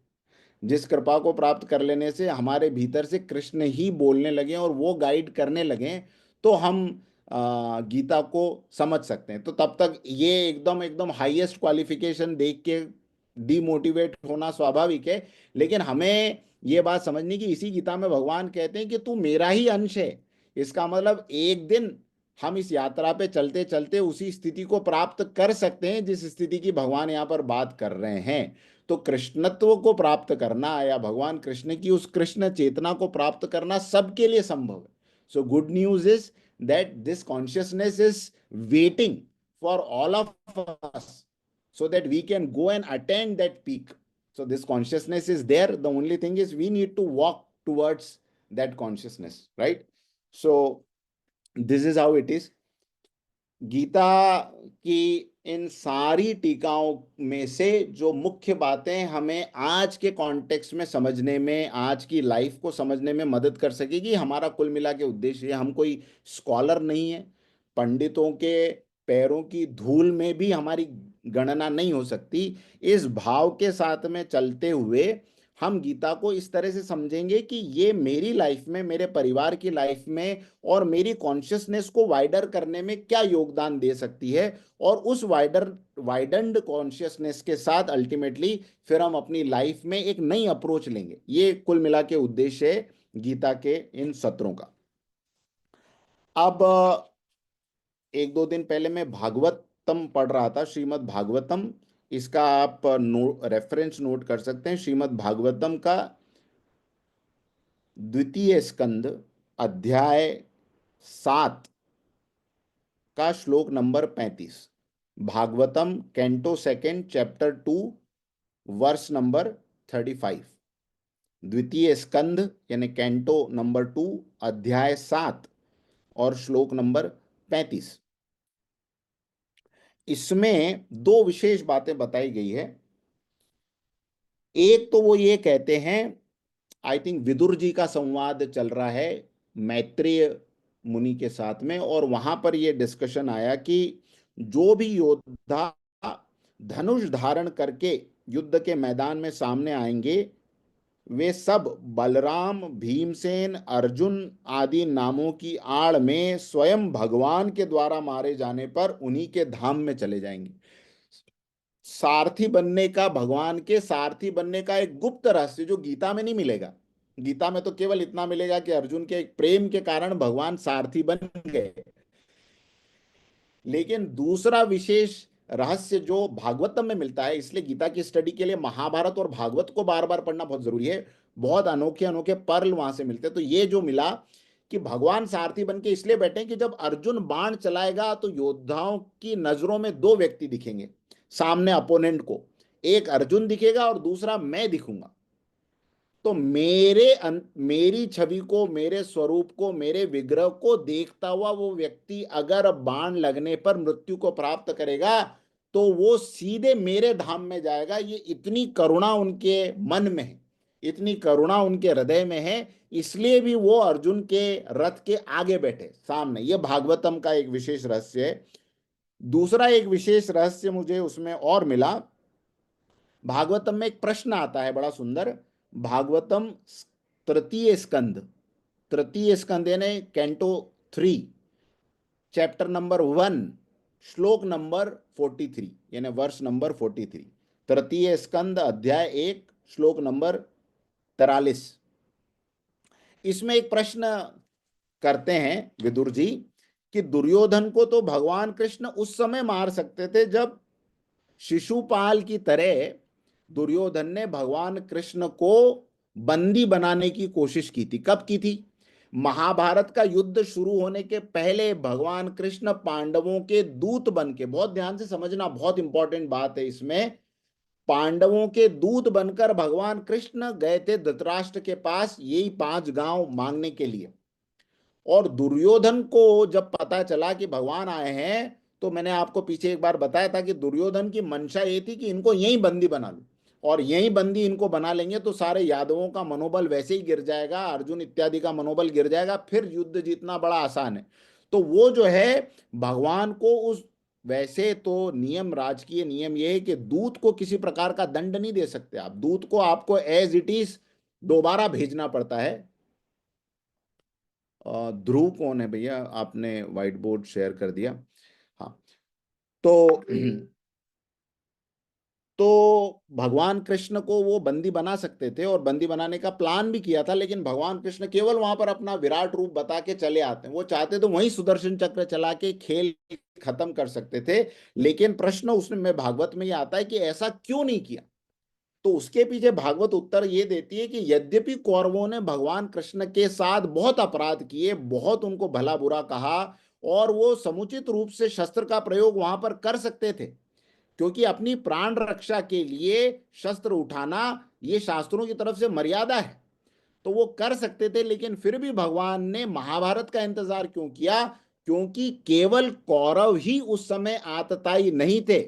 जिस कृपा को प्राप्त कर लेने से हमारे भीतर से कृष्ण ही बोलने लगे और वो गाइड करने लगे, तो हम गीता को समझ सकते हैं। तो तब तक ये एकदम एकदम हाईएस्ट क्वालिफिकेशन देख के डिमोटिवेट होना स्वाभाविक है, लेकिन हमें ये बात समझनी कि इसी गीता में भगवान कहते हैं कि तू मेरा ही अंश है। इसका मतलब एक दिन हम इस यात्रा पे चलते चलते उसी स्थिति को प्राप्त कर सकते हैं जिस स्थिति की भगवान यहाँ पर बात कर रहे हैं। तो कृष्णत्व को प्राप्त करना या भगवान कृष्ण की उस कृष्ण चेतना को प्राप्त करना सबके लिए संभव है। So good news is that this consciousness is waiting for all of us so that we can go and attain that peak. So this consciousness is there. The only thing is we need to walk towards that consciousness, right? So this is how it is. Gita की इन सारी टीकाओं में से जो मुख्य बातें हमें आज के कॉन्टेक्स्ट में समझने में, आज की लाइफ को समझने में मदद कर सकेगी, हमारा कुल मिला के उद्देश्य है। हम कोई स्कॉलर नहीं है, पंडितों के पैरों की धूल में भी हमारी गणना नहीं हो सकती। इस भाव के साथ में चलते हुए हम गीता को इस तरह से समझेंगे कि ये मेरी लाइफ में, मेरे परिवार की लाइफ में और मेरी कॉन्शियसनेस को वाइडर करने में क्या योगदान दे सकती है, और उस वाइडन्ड कॉन्शियसनेस के साथ अल्टीमेटली फिर हम अपनी लाइफ में एक नई अप्रोच लेंगे। ये कुल मिला के उद्देश्य है गीता के इन सत्रों का। अब एक दो दिन पहले मैं भागवतम पढ़ रहा था, श्रीमद् भागवतम। इसका आप रेफरेंस नोट कर सकते हैं, श्रीमद् भागवतम का द्वितीय स्कंद अध्याय 7 का श्लोक number 35। Bhagavatam canto second chapter 2 verse number 35। द्वितीय स्कंद यानी कैंटो नंबर 2 अध्याय 7 और श्लोक नंबर 35। इसमें दो विशेष बातें बताई गई है। एक तो वो ये कहते हैं, आई थिंक विदुर जी का संवाद चल रहा है मैत्रेय मुनि के साथ में, और वहां पर ये डिस्कशन आया कि जो भी योद्धा धनुष धारण करके युद्ध के मैदान में सामने आएंगे, वे सब बलराम, भीमसेन, अर्जुन आदि नामों की आड़ में स्वयं भगवान के द्वारा मारे जाने पर उन्हीं के धाम में चले जाएंगे। सारथी बनने का, भगवान के सारथी बनने का एक गुप्त रहस्य जो गीता में नहीं मिलेगा, गीता में तो केवल इतना मिलेगा कि अर्जुन के प्रेम के कारण भगवान सारथी बन गए। लेकिन दूसरा विशेष रहस्य जो भागवतम में मिलता है, इसलिए गीता की स्टडी के लिए महाभारत और भागवत को बार बार पढ़ना बहुत जरूरी है। बहुत अनोखे अनोखे पर्ल वहां से मिलते हैं। तो ये जो मिला कि भगवान सारथी बन के इसलिए बैठे हैं कि जब अर्जुन बाण चलाएगा तो योद्धाओं की नजरों में दो व्यक्ति दिखेंगे सामने, अपोनेंट को। एक अर्जुन दिखेगा और दूसरा मैं दिखूंगा। तो मेरी छवि को, मेरे स्वरूप को, मेरे विग्रह को देखता हुआ वो व्यक्ति अगर बाण लगने पर मृत्यु को प्राप्त करेगा तो वो सीधे मेरे धाम में जाएगा। ये इतनी करुणा उनके मन में है, इतनी करुणा उनके हृदय में है, इसलिए भी वो अर्जुन के रथ के आगे बैठे सामने। ये भागवतम का एक विशेष रहस्य है। दूसरा एक विशेष रहस्य मुझे उसमें और मिला। भागवतम में एक प्रश्न आता है बड़ा सुंदर। भागवतम तृतीय स्कंद, तृतीय स्कंद यानी कैंटो 3, चैप्टर नंबर 1, श्लोक नंबर 43, यानी वर्ष नंबर 43। तृतीय स्कंद अध्याय 1 श्लोक नंबर 43। इसमें एक प्रश्न करते हैं विदुर जी कि दुर्योधन को तो भगवान कृष्ण उस समय मार सकते थे जब शिशुपाल की तरह दुर्योधन ने भगवान कृष्ण को बंदी बनाने की कोशिश की थी। कब की थी? महाभारत का युद्ध शुरू होने के पहले भगवान कृष्ण पांडवों के दूत बन के, बहुत ध्यान से समझना, बहुत इंपॉर्टेंट बात है इसमें, पांडवों के दूत बनकर भगवान कृष्ण गए थे धृतराष्ट्र के पास यही 5 गांव मांगने के लिए। और दुर्योधन को जब पता चला कि भगवान आए हैं, तो मैंने आपको पीछे एक बार बताया था कि दुर्योधन की मंशा ये थी कि इनको यहीं बंदी बना लूं, और यहीं बंदी इनको बना लेंगे तो सारे यादवों का मनोबल वैसे ही गिर जाएगा, अर्जुन इत्यादि का मनोबल गिर जाएगा, फिर युद्ध जीतना बड़ा आसान है। तो वो जो है भगवान को उस, वैसे तो नियम, राजकीय नियम ये है कि दूत को किसी प्रकार का दंड नहीं दे सकते आप। दूत को आपको एज इट इज दोबारा भेजना पड़ता है। ध्रुव कौन है भैया? आपने व्हाइट बोर्ड शेयर कर दिया। हाँ। तो तो भगवान कृष्ण को वो बंदी बना सकते थे और बंदी बनाने का प्लान भी किया था, लेकिन भगवान कृष्ण केवल वहां पर अपना विराट रूप बता के चले आते हैं। वो चाहते तो वहीं सुदर्शन चक्र चला के खेल खत्म कर सकते थे, लेकिन प्रश्न उसमें भागवत में ये आता है कि ऐसा क्यों नहीं किया। तो उसके पीछे भागवत उत्तर ये देती है कि यद्यपि कौरवों ने भगवान कृष्ण के साथ बहुत अपराध किए, बहुत उनको भला बुरा कहा, और वो समुचित रूप से शस्त्र का प्रयोग वहां पर कर सकते थे, क्योंकि अपनी प्राण रक्षा के लिए शस्त्र उठाना ये शास्त्रों की तरफ से मर्यादा है, तो वो कर सकते थे। लेकिन फिर भी भगवान ने महाभारत का इंतजार क्यों किया? क्योंकि केवल कौरव ही उस समय आतताई नहीं थे।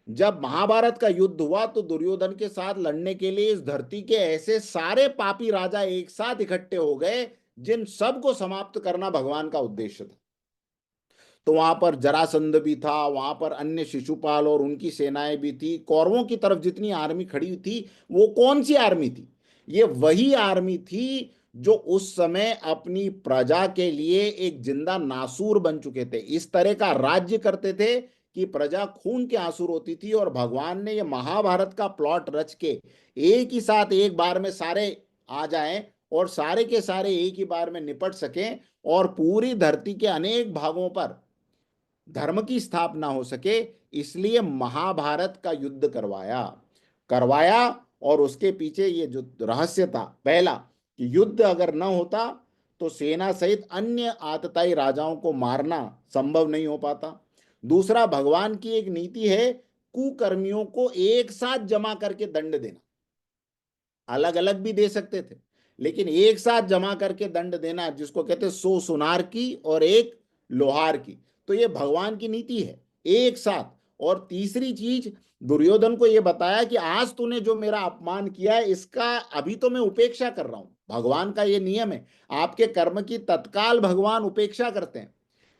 जब महाभारत का युद्ध हुआ तो दुर्योधन के साथ लड़ने के लिए इस धरती के ऐसे सारे पापी राजा एक साथ इकट्ठे हो गए जिन सबको समाप्त करना भगवान का उद्देश्य था। तो वहां पर जरासंध भी था, वहां पर अन्य शिशुपाल और उनकी सेनाएं भी थी। कौरवों की तरफ जितनी आर्मी खड़ी थी वो कौन सी आर्मी थी? ये वही आर्मी थी जो उस समय अपनी प्रजा के लिए एक जिंदा नासूर बन चुके थे। इस तरह का राज्य करते थे कि प्रजा खून के आंसू रोती थी, और भगवान ने ये महाभारत का प्लॉट रच के एक ही साथ एक बार में सारे आ जाएं और सारे के सारे एक ही बार में निपट सकें और पूरी धरती के अनेक भागों पर धर्म की स्थापना हो सके, इसलिए महाभारत का युद्ध करवाया करवाया। और उसके पीछे ये जो रहस्य था, पहला कि युद्ध अगर न होता तो सेना सहित अन्य आतताई राजाओं को मारना संभव नहीं हो पाता। दूसरा, भगवान की एक नीति है कुकर्मियों को एक साथ जमा करके दंड देना। अलग अलग भी दे सकते थे, लेकिन एक साथ जमा करके दंड देना, जिसको कहते हैं 100 सुनार की और एक लोहार की, तो ये भगवान की नीति है एक साथ। और तीसरी चीज, दुर्योधन को यह बताया कि आज तूने जो मेरा अपमान किया है इसका अभी तो मैं उपेक्षा कर रहा हूं। भगवान का ये नियम है, आपके कर्म की तत्काल भगवान उपेक्षा करते हैं,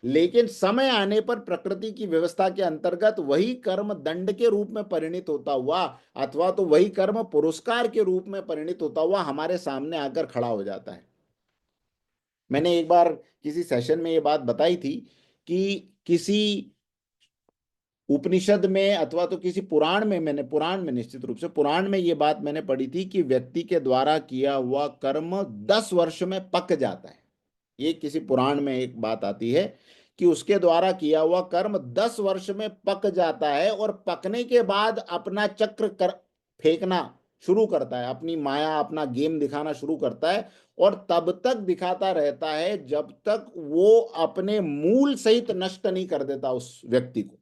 लेकिन समय आने पर प्रकृति की व्यवस्था के अंतर्गत वही कर्म दंड के रूप में परिणित होता हुआ, अथवा तो वही कर्म पुरस्कार के रूप में परिणित होता हुआ हमारे सामने आकर खड़ा हो जाता है। मैंने एक बार किसी सेशन में ये बात बताई थी कि किसी उपनिषद में अथवा तो किसी पुराण में, मैंने पुराण में, निश्चित रूप से पुराण में ये बात मैंने पढ़ी थी कि व्यक्ति के द्वारा किया हुआ कर्म 10 वर्ष में पक जाता है। ये किसी पुराण में एक बात आती है कि उसके द्वारा किया हुआ कर्म 10 वर्ष में पक जाता है, और पकने के बाद अपना चक्र कर फेंकना शुरू करता है, अपनी माया, अपना गेम दिखाना शुरू करता है, और तब तक दिखाता रहता है जब तक वो अपने मूल सहित नष्ट नहीं कर देता उस व्यक्ति को।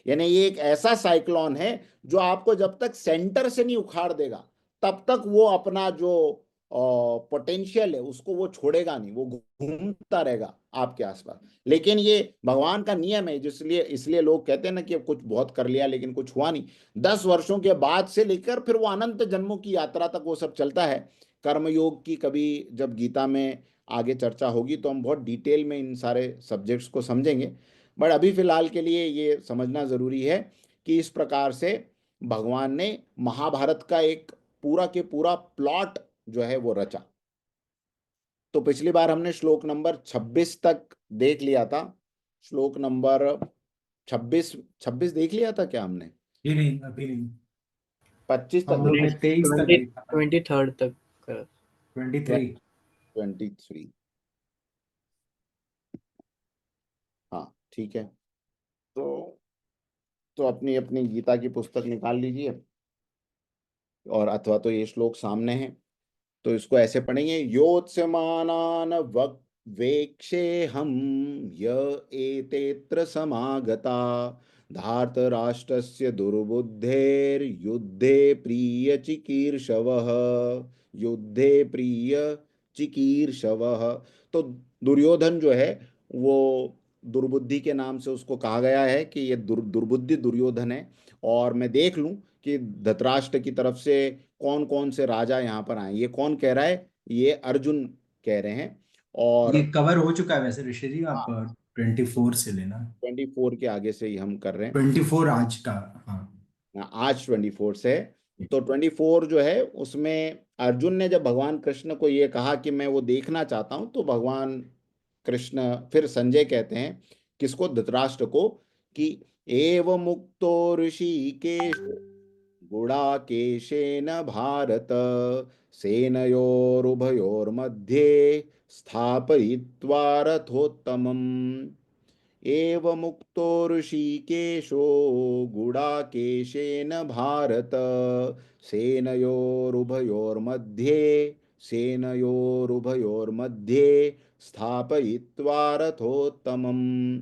यानी ये एक ऐसा साइक्लोन है जो आपको जब तक सेंटर से नहीं उखाड़ देगा तब तक वो अपना जो पोटेंशियल है उसको वो छोड़ेगा नहीं, वो घूमता रहेगा आपके आसपास। लेकिन ये भगवान का नियम है, जिसलिए इसलिए लोग कहते हैं ना कि कुछ बहुत कर लिया लेकिन कुछ हुआ नहीं। 10 वर्षों के बाद से लेकर फिर वो अनंत जन्मों की यात्रा तक वो सब चलता है। कर्मयोग की कभी जब गीता में आगे चर्चा होगी तो हम बहुत डिटेल में इन सारे सब्जेक्ट्स को समझेंगे। बट अभी फिलहाल के लिए ये समझना जरूरी है कि इस प्रकार से भगवान ने महाभारत का एक पूरा के पूरा प्लॉट जो है वो रचा। तो पिछली बार हमने श्लोक नंबर 26 तक देख लिया था। श्लोक नंबर 26 26 देख लिया था क्या हमने? ये नहीं, अभी नहीं। 25 तक हम लोग ने 23 तक देखा था। 23rd तक करा। 23। 23। हाँ ठीक है। तो अपनी अपनी गीता की पुस्तक निकाल लीजिए, और अथवा तो ये श्लोक सामने है तो इसको ऐसे पढ़ेंगे। योत्स्यमानान वक वेक्षे हम य एतेत्र समागता धार्तराष्ट्रस्य दुर्बुद्धेर्युद्धे प्रिय चिकीर्षवः, युद्धे प्रिय चिकीर्षवः। तो दुर्योधन जो है वो दुर्बुद्धि के नाम से उसको कहा गया है कि ये दुर्बुद्धि दुर्योधन है। और मैं देख लूं कि धृतराष्ट्र की तरफ से कौन कौन से राजा यहाँ पर आए। ये कौन कह रहा है? ये अर्जुन कह रहे हैं। और ये कवर हो चुका है वैसे ऋषि जी, आप हाँ, 24 से लेना। 24 के आगे से ही हम कर रहे हैं। 24 आज का। हाँ, आज 24 से। तो 24 जो है उसमें अर्जुन ने जब भगवान कृष्ण को ये कहा कि मैं वो देखना चाहता हूं, तो भगवान कृष्ण फिर संजय कहते हैं किसको? धृतराष्ट्र को, कि एव मुक्तो ऋषिकेश गुडाकेशेन भारत सेनयोरुभयोर्मध्ये स्थापयित्वा रथोत्तमम्। एव मुक्तो ऋषिकेशो गुडाकेशेन भारत सेनयोरुभयोर्मध्ये सेनयोरुभयोर्मध्ये स्थापयित्वा रथोत्तमम्।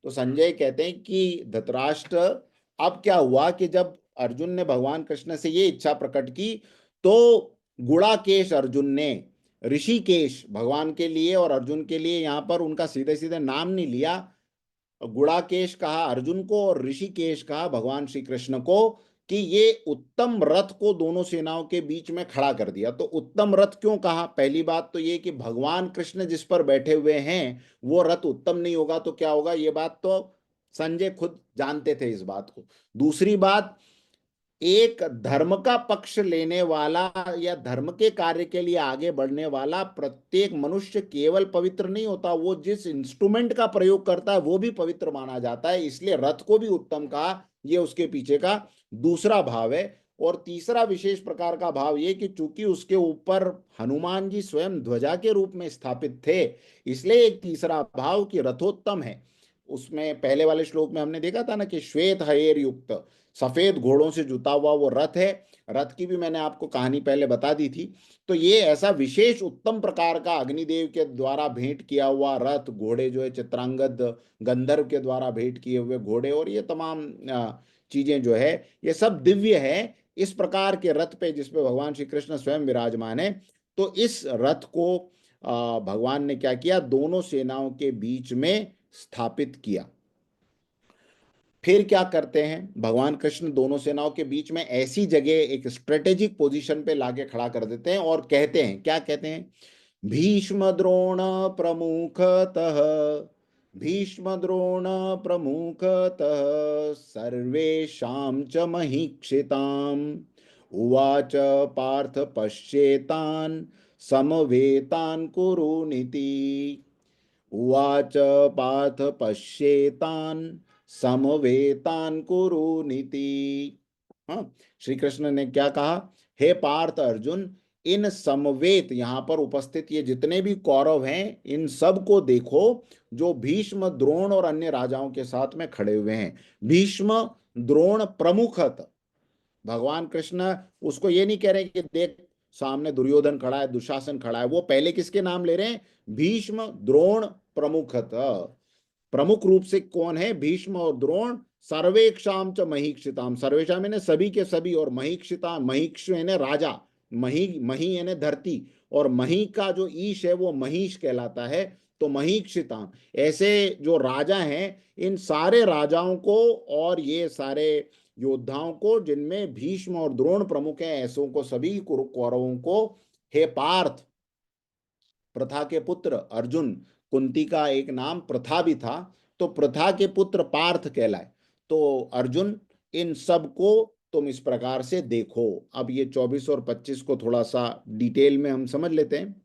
तो संजय कहते हैं कि धृतराष्ट्र, अब क्या हुआ कि जब अर्जुन ने भगवान कृष्ण से ये इच्छा प्रकट की तो गुड़ाकेश अर्जुन ने ऋषिकेश भगवान के लिए और अर्जुन के लिए यहाँ पर उनका सीधे सीधे नाम नहीं लिया। गुड़ाकेश कहा अर्जुन को और ऋषिकेश कहा भगवान श्री कृष्ण को, कि ये उत्तम रथ को दोनों सेनाओं के बीच में खड़ा कर दिया। तो उत्तम रथ क्यों कहा? पहली बात तो ये कि भगवान कृष्ण जिस पर बैठे हुए हैं वो रथ उत्तम नहीं होगा तो क्या होगा, ये बात तो संजय खुद जानते थे इस बात को। दूसरी बात, एक धर्म का पक्ष लेने वाला या धर्म के कार्य के लिए आगे बढ़ने वाला प्रत्येक मनुष्य केवल पवित्र नहीं होता, वो जिस इंस्ट्रूमेंट का प्रयोग करता है वो भी पवित्र माना जाता है। इसलिए रथ को भी उत्तम कहा। ये उसके पीछे का दूसरा भाव है। और तीसरा विशेष प्रकार का भाव ये कि चूंकि उसके ऊपर हनुमान जी स्वयं ध्वजा के रूप में स्थापित थे, इसलिए एक तीसरा भाव कि रथोत्तम है। उसमें पहले वाले श्लोक में हमने देखा था ना कि श्वेत हयेर युक्त, सफेद घोड़ों से जुता हुआ वो रथ है। रथ की भी मैंने आपको कहानी पहले बता दी थी। तो ये ऐसा विशेष उत्तम प्रकार का अग्निदेव के द्वारा भेंट किया हुआ रथ, घोड़े जो है चित्रांगद गंधर्व के द्वारा भेंट किए हुए घोड़े, और ये तमाम चीजें जो है ये सब दिव्य है। इस प्रकार के रथ पे जिसपे भगवान श्री कृष्ण स्वयं विराजमान है। तो इस रथ को भगवान ने क्या किया? दोनों सेनाओं के बीच में स्थापित किया। फिर क्या करते हैं? भगवान कृष्ण दोनों सेनाओं के बीच में ऐसी जगह एक स्ट्रेटेजिक पोजीशन पे लाके खड़ा कर देते हैं और कहते हैं, क्या कहते हैं? भीष्म द्रोण प्रमुखतः, भीष्म द्रोण प्रमुखतः सर्वेषां च महीक्षिताम् उवाच पार्थ पश्येतान् समवेतान् कुरुनिति। उवाच पार्थ पश्येतान् समवेतान कुरु नीति। हाँ, श्री कृष्ण ने क्या कहा, हे पार्थ अर्जुन, इन समवेत, यहां पर उपस्थित ये जितने भी कौरव हैं, इन सब को देखो जो भीष्म, द्रोण और अन्य राजाओं के साथ में खड़े हुए हैं। भीष्म, द्रोण प्रमुखत, भगवान कृष्ण उसको ये नहीं कह रहे कि देख सामने दुर्योधन खड़ा है, दुशासन खड़ा है, वो पहले किसके नाम ले रहे हैं, भीष्म, द्रोण प्रमुखत। प्रमुख रूप से कौन है, भीष्म और द्रोण। सर्वेक्षाम च महीक्षिताम, सर्वेक्षाम यानी सभी के सभी, और महीक्षिता, महीक्ष यानी राजा, मही, मही यानी धरती, और मही का जो ईश है वो महीश कहलाता है, तो महीक्षिताम, ऐसे जो राजा हैं, इन सारे राजाओं को और ये सारे योद्धाओं को, जिनमें भीष्म और द्रोण प्रमुख हैं, ऐसों को, सभी कौरवों को, हे पार्थ, प्रथा के पुत्र अर्जुन, कुंती का एक नाम प्रथा भी था, तो प्रथा के पुत्र पार्थ कहलाए, तो अर्जुन इन सब को तुम इस प्रकार से देखो। अब ये 24 और 25 को थोड़ा सा डिटेल में हम समझ लेते हैं।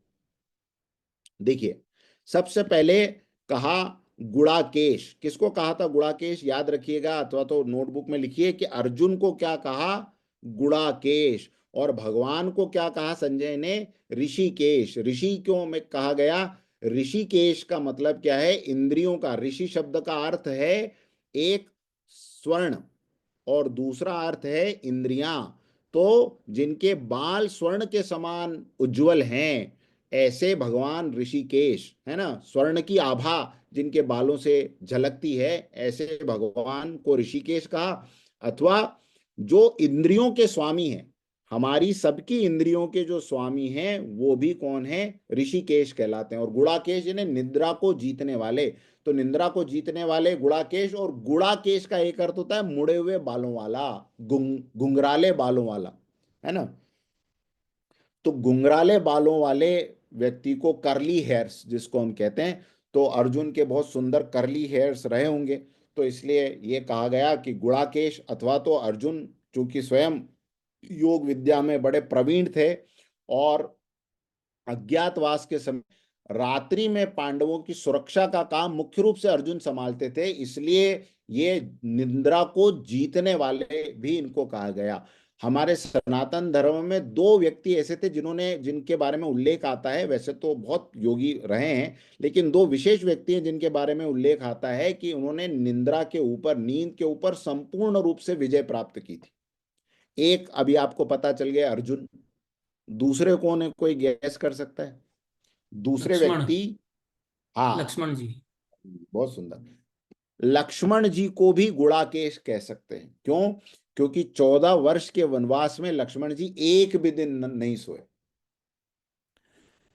देखिए, सबसे पहले कहा गुड़ाकेश, किसको कहा था गुड़ाकेश, याद रखिएगा, अथवा तो नोटबुक में लिखिए कि अर्जुन को क्या कहा, गुड़ाकेश, और भगवान को क्या कहा संजय ने, ऋषिकेश। ऋषि क्यों में कहा गया, ऋषिकेश का मतलब क्या है, इंद्रियों का, ऋषि शब्द का अर्थ है एक स्वर्ण, और दूसरा अर्थ है इंद्रियां, तो जिनके बाल स्वर्ण के समान उज्जवल हैं, ऐसे भगवान ऋषिकेश है ना, स्वर्ण की आभा जिनके बालों से झलकती है, ऐसे भगवान को ऋषिकेश कहा। अथवा जो इंद्रियों के स्वामी हैं, हमारी सबकी इंद्रियों के जो स्वामी हैं, वो भी कौन है, ऋषिकेश कहलाते हैं। और गुड़ाकेश यानी निद्रा को जीतने वाले, तो निंद्रा को जीतने वाले गुड़ाकेश, और गुड़ाकेश का एक अर्थ होता है मुड़े हुए बालों वाला, घुंघराले बालों वाला, है ना, तो घुंघराले बालों वाले व्यक्ति को कर्ली हेयर्स जिसको हम कहते हैं, तो अर्जुन के बहुत सुंदर कर्ली हेयर्स रहे होंगे, तो इसलिए ये कहा गया कि गुड़ाकेश, अथवा तो अर्जुन चूंकि स्वयं योग विद्या में बड़े प्रवीण थे, और अज्ञातवास के समय रात्रि में पांडवों की सुरक्षा का काम मुख्य रूप से अर्जुन संभालते थे, इसलिए ये निद्रा को जीतने वाले भी इनको कहा गया। हमारे सनातन धर्म में दो व्यक्ति ऐसे थे जिन्होंने, जिनके बारे में उल्लेख आता है, वैसे तो बहुत योगी रहे हैं, लेकिन दो विशेष व्यक्ति हैं जिनके बारे में उल्लेख आता है कि उन्होंने निंद्रा के ऊपर, नींद के ऊपर संपूर्ण रूप से विजय प्राप्त की थी। एक अभी आपको पता चल गया अर्जुन, दूसरे कौन है, कोई गैस कर सकता है दूसरे लक्ष्मण। व्यक्ति, हाँ, लक्ष्मण जी। बहुत सुंदर, लक्ष्मण जी को भी गुड़ाकेश कह सकते हैं। क्यों, क्योंकि 14 वर्ष के वनवास में लक्ष्मण जी एक भी दिन नहीं सोए।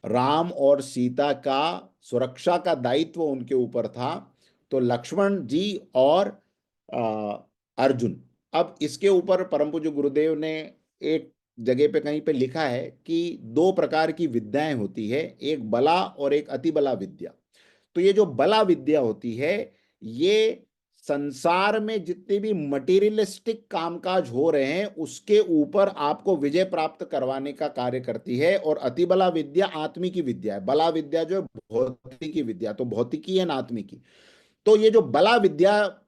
राम और सीता का सुरक्षा का दायित्व उनके ऊपर था, तो लक्ष्मण जी और अर्जुन। अब इसके ऊपर परम पूज्य गुरुदेव ने एक जगह पे कहीं पे लिखा है कि दो प्रकार की विद्याएं होती है, एक बला और एक अति बला विद्या। तो ये जो बला विद्या होती है, ये संसार में जितने भी मटेरियलिस्टिक कामकाज हो रहे हैं उसके ऊपर आपको विजय प्राप्त करवाने का कार्य करती है। और अति बला विद्या आत्मिकी विद्या है, बला विद्या जो है भौतिकी विद्या, तो भौतिकी है ना आत्मिकी। तो ये जो बला विद्या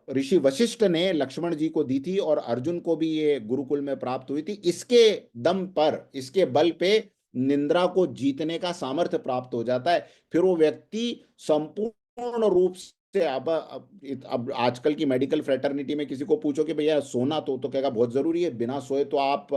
ऋषि वशिष्ठ ने लक्ष्मण जी को दी थी, और अर्जुन को भी ये गुरुकुल में प्राप्त हुई थी। इसके दम पर, इसके बल पे निंद्रा को जीतने का सामर्थ्य प्राप्त हो जाता है। फिर वो व्यक्ति संपूर्ण रूप से, अब आजकल की मेडिकल फ्रेटर्निटी में किसी को पूछो कि भैया सोना तो कहेगा बहुत जरूरी है, बिना सोए तो आप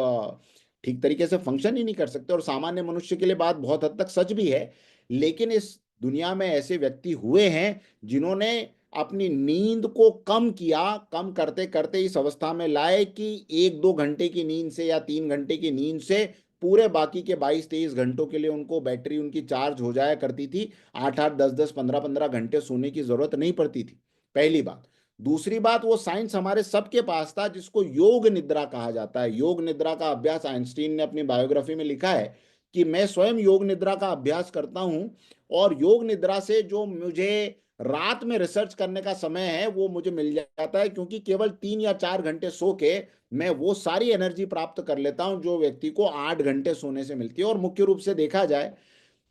ठीक तरीके से फंक्शन ही नहीं कर सकते। और सामान्य मनुष्य के लिए बात बहुत हद तक सच भी है, लेकिन इस दुनिया में ऐसे व्यक्ति हुए हैं जिन्होंने अपनी नींद को कम किया, कम करते करते इस अवस्था में लाए कि 1-2 घंटे की नींद से या 3 घंटे की नींद से पूरे बाकी के 22-23 घंटों के लिए उनको बैटरी उनकी चार्ज हो जाया करती थी। 8-8, 10-10, 15-15 घंटे सोने की जरूरत नहीं पड़ती थी, पहली बात। दूसरी बात, वो साइंस हमारे सबके पास था जिसको योग निद्रा कहा जाता है। योग निद्रा का अभ्यास, आइंस्टीन ने अपनी बायोग्राफी में लिखा है कि मैं स्वयं योग निद्रा का अभ्यास करता हूं, और योग निद्रा से जो मुझे रात में रिसर्च करने का समय है वो मुझे मिल जाता है, क्योंकि केवल 3 या 4 घंटे सो के मैं वो सारी एनर्जी प्राप्त कर लेता हूं जो व्यक्ति को 8 घंटे सोने से मिलती है। और मुख्य रूप से देखा जाए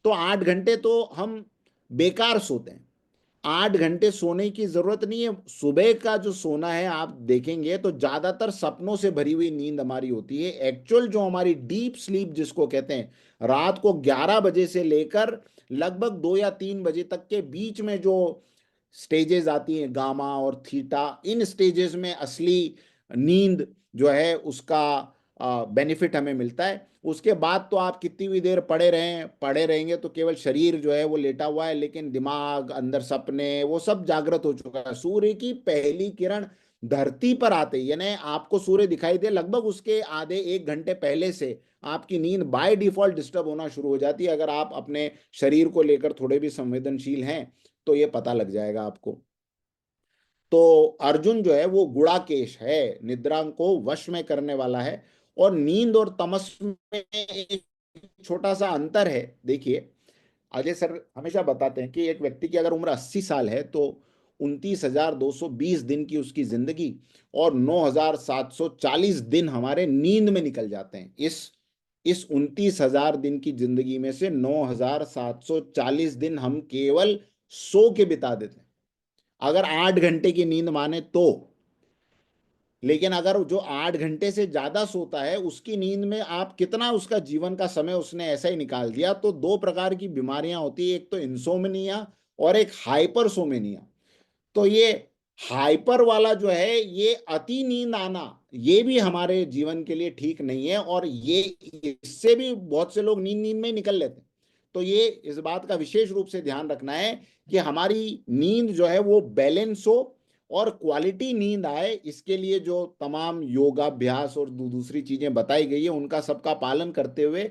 तो 8 घंटे तो हम बेकार सोते हैं। 8 घंटे सोने की जरूरत नहीं है। सुबह का जो सोना है आप देखेंगे तो ज्यादातर सपनों से भरी हुई नींद हमारी होती है। एक्चुअल जो हमारी डीप स्लीप जिसको कहते हैं, रात को 11 बजे से लेकर लगभग 2 या 3 बजे तक के बीच में जो स्टेजेस आती हैं, गामा और थीटा, इन स्टेजेस में असली नींद जो है उसका बेनिफिट हमें मिलता है। उसके बाद तो आप कितनी भी देर पड़े रहेंगे तो केवल शरीर जो है वो लेटा हुआ है, लेकिन दिमाग, अंदर सपने, वो सब जागृत हो चुका है। सूर्य की पहली किरण धरती पर आते ही, यानी आपको सूर्य दिखाई दे लगभग उसके आधे 1 घंटे पहले से आपकी नींद बाय डिफॉल्ट डिस्टर्ब होना शुरू हो जाती है। अगर आप अपने शरीर को लेकर थोड़े भी संवेदनशील हैं तो ये पता लग जाएगा आपको। तो अर्जुन जो है वो गुणाकेश है, निद्रा को वश में करने वाला है। और नींद और तमस में एक छोटा सा अंतर है। देखिए, अजय सर हमेशा बताते हैं कि एक व्यक्ति की अगर उम्र 80 साल है तो 29,220 दिन की उसकी जिंदगी और 9,740 दिन हमारे नींद में निकल जाते हैं। इस 29,000 दिन की जिंदगी में से 9,740 दिन हम केवल सो के बिता देते हैं, अगर 8 घंटे की नींद माने तो। लेकिन अगर जो 8 घंटे से ज्यादा सोता है उसकी नींद में आप कितना उसका जीवन का समय उसने ऐसा ही निकाल दिया। तो 2 प्रकार की बीमारियां होती है, एक तो इंसोमनिया और एक हाइपरसोमेनिया। तो ये हाइपर वाला जो है, ये अति नींद आना, ये भी हमारे जीवन के लिए ठीक नहीं है। और ये इससे भी बहुत से लोग नींद नींद में ही निकल लेते हैं। तो ये इस बात का विशेष रूप से ध्यान रखना है कि हमारी नींद जो है वो बैलेंस हो और क्वालिटी नींद आए। इसके लिए जो तमाम योगाभ्यास और दूसरी चीजें बताई गई है उनका सबका पालन करते हुए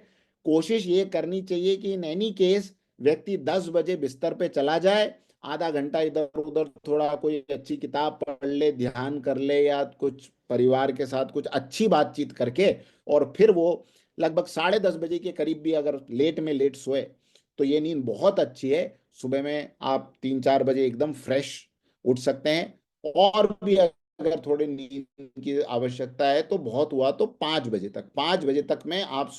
कोशिश ये करनी चाहिए कि इन एनी केस व्यक्ति 10 बजे बिस्तर पे चला जाए, आधा घंटा इधर उधर थोड़ा कोई अच्छी किताब पढ़ ले, ध्यान कर ले, या कुछ परिवार के साथ कुछ अच्छी बातचीत करके, और फिर वो लगभग 10:30 बजे के करीब भी अगर लेट में लेट सोए तो ये नींद बहुत अच्छी है। सुबह में आप 3-4 बजे एकदम फ्रेश उठ सकते हैं। और भी अगर थोड़ी नींद की आवश्यकता है तो बहुत हुआ तो 5 बजे तक में आप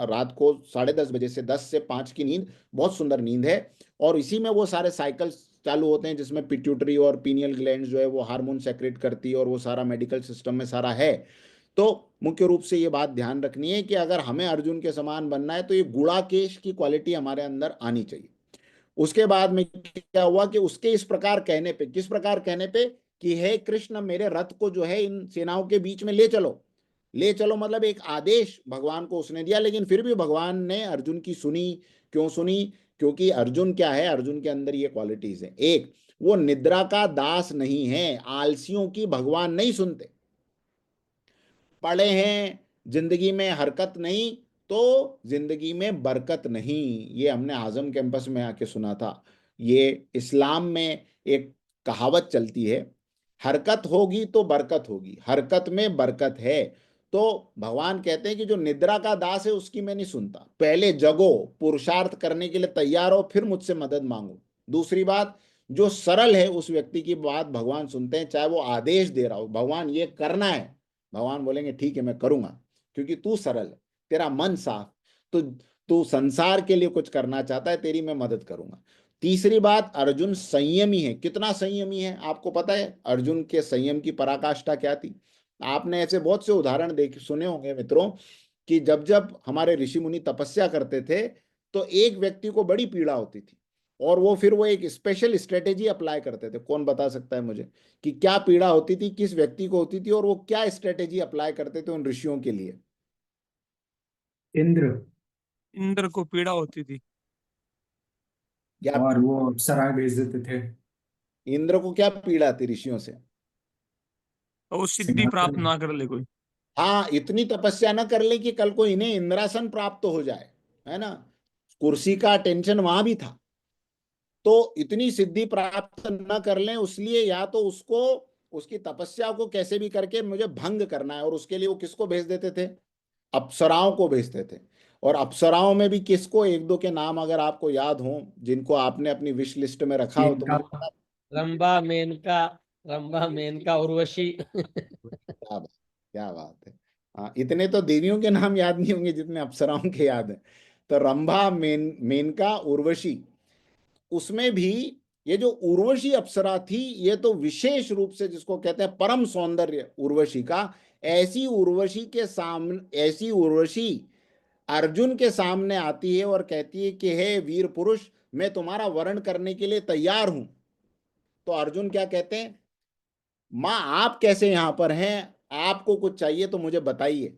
रात को 10:30 बजे से 10 से 5 की नींद बहुत सुंदर नींद है। और इसी में वो सारे साइकिल्स चालू होते हैं जिसमें पिट्यूटरी और पीनियल ग्लैंड जो है वो हार्मोन सेक्रेट करती है, और वो सारा मेडिकल सिस्टम में सारा है। तो मुख्य रूप से ये बात ध्यान रखनी है कि अगर हमें अर्जुन के समान बनना है तो ये गुणाकेश की क्वालिटी हमारे अंदर आनी चाहिए। उसके बाद में क्या हुआ कि उसके इस प्रकार कहने पे, किस प्रकार कहने पे, कि हे कृष्ण मेरे रथ को जो है इन सेनाओं के बीच में ले चलो। ले चलो मतलब एक आदेश भगवान को उसने दिया, लेकिन फिर भी भगवान ने अर्जुन की सुनी। क्यों सुनी? क्योंकि अर्जुन क्या है, अर्जुन के अंदर ये क्वालिटीज है। एक, वो निद्रा का दास नहीं है, आलसियों की भगवान नहीं सुनते। पढ़े हैं, जिंदगी में हरकत नहीं तो जिंदगी में बरकत नहीं, ये हमने आजम कैंपस में आके सुना था। ये इस्लाम में एक कहावत चलती है, हरकत होगी तो बरकत होगी, हरकत में बरकत है। तो भगवान कहते हैं कि जो निद्रा का दास है उसकी मैं नहीं सुनता। पहले जगो, पुरुषार्थ करने के लिए तैयार हो, फिर मुझसे मदद मांगो। दूसरी बात, जो सरल है उस व्यक्ति की बात भगवान सुनते हैं, चाहे वो आदेश दे रहा हो, भगवान ये करना है, भगवान बोलेंगे ठीक है मैं करूंगा, क्योंकि तू सरल है, तेरा मन साफ, तो तू संसार के लिए कुछ करना चाहता है, तेरी मैं मदद करूंगा। तीसरी बात, अर्जुन संयमी है। कितना संयमी है आपको पता है? अर्जुन के संयम की पराकाष्ठा क्या थी? आपने ऐसे बहुत से उदाहरण देख सुने होंगे मित्रों, कि जब जब हमारे ऋषि मुनि तपस्या करते थे तो एक व्यक्ति को बड़ी पीड़ा होती थी, और वो एक स्पेशल स्ट्रेटेजी अप्लाई करते थे। कौन बता सकता है मुझे कि क्या पीड़ा होती थी, किस व्यक्ति को होती थी, और वो क्या स्ट्रेटेजी अप्लाई करते थे उन ऋषियों के लिए? इंद्र। इंद्र को पीड़ा होती थी। क्या? और वो अप्सराएं भेज देते थे इंद्र को क्या पीड़ा थी ऋषियों से? और वो सिद्धि प्राप्त सिंहासन। ना कर ले कोई। हाँ, इतनी तपस्या न कर ले कि कल को इन्हें इंद्रासन प्राप्त हो जाए, है ना। कुर्सी का टेंशन वहां भी था। तो इतनी सिद्धि प्राप्त न कर लें, उसलिए या तो उसको, उसकी तपस्या को कैसे भी करके मुझे भंग करना है, और उसके लिए वो किसको भेज देते थे? अप्सराओं को भेजते थे। और अप्सराओं में भी किसको, एक दो के नाम अगर आपको याद हो जिनको आपने अपनी विश लिस्ट में रखा हो तो मेनका। मुझे बता। रंभा मेनका, रंभा मेनका उर्वशी। क्या बात, क्या बात है। हाँ, इतने तो देवियों के नाम याद नहीं होंगे जितने अप्सराओं के याद हैं। तो रंभा, मेनका, उर्वशी, उसमें भी ये जो उर्वशी अप्सरा थी, ये तो विशेष रूप से जिसको कहते हैं परम सौंदर्य उर्वशी का, ऐसी उर्वशी अर्जुन के सामने आती है और कहती है कि हे वीर पुरुष, मैं तुम्हारा वरण करने के लिए तैयार हूं। तो अर्जुन क्या कहते हैं, मां आप कैसे यहां पर हैं, आपको कुछ चाहिए तो मुझे बताइए,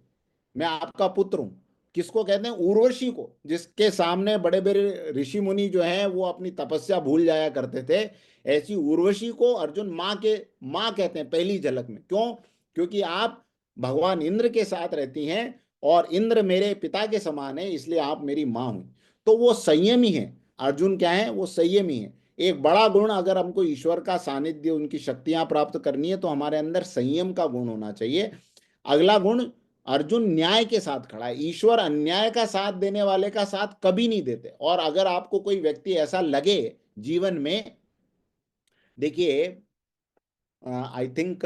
मैं आपका पुत्र हूं। किसको कहते हैं, उर्वशी को, जिसके सामने बड़े बड़े ऋषि मुनि जो हैं वो अपनी तपस्या भूल जाया करते थे, ऐसी उर्वशी को अर्जुन माँ कहते हैं पहली झलक में। क्यों? क्योंकि आप भगवान इंद्र के साथ रहती हैं और इंद्र मेरे पिता के समान है, इसलिए आप मेरी माँ हुई। तो वो संयमी है, अर्जुन क्या है, वो संयमी है। एक बड़ा गुण, अगर हमको ईश्वर का सानिध्य, उनकी शक्तियां प्राप्त करनी है तो हमारे अंदर संयम का गुण होना चाहिए। अगला गुण, अर्जुन न्याय के साथ खड़ा है। ईश्वर अन्याय का साथ देने वाले का साथ कभी नहीं देते। और अगर आपको कोई व्यक्ति ऐसा लगे जीवन में, देखिए आई थिंक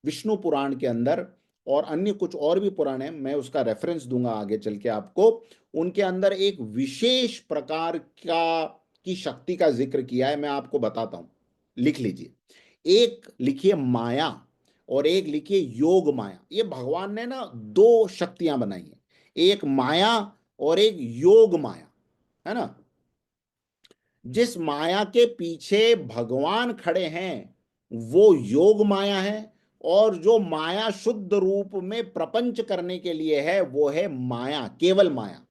विष्णु पुराण के अंदर और अन्य कुछ और भी पुराण है, मैं उसका रेफरेंस दूंगा आगे चल के आपको, उनके अंदर एक विशेष प्रकार की शक्ति का जिक्र किया है, मैं आपको बताता हूं, लिख लीजिए। एक लिखिए माया और एक लिखिए योग माया। ये भगवान ने ना दो शक्तियां बनाई हैं, एक माया और एक योग माया, है ना। जिस माया के पीछे भगवान खड़े हैं वो योग माया है, और जो माया शुद्ध रूप में प्रपंच करने के लिए है वो है माया, केवल माया।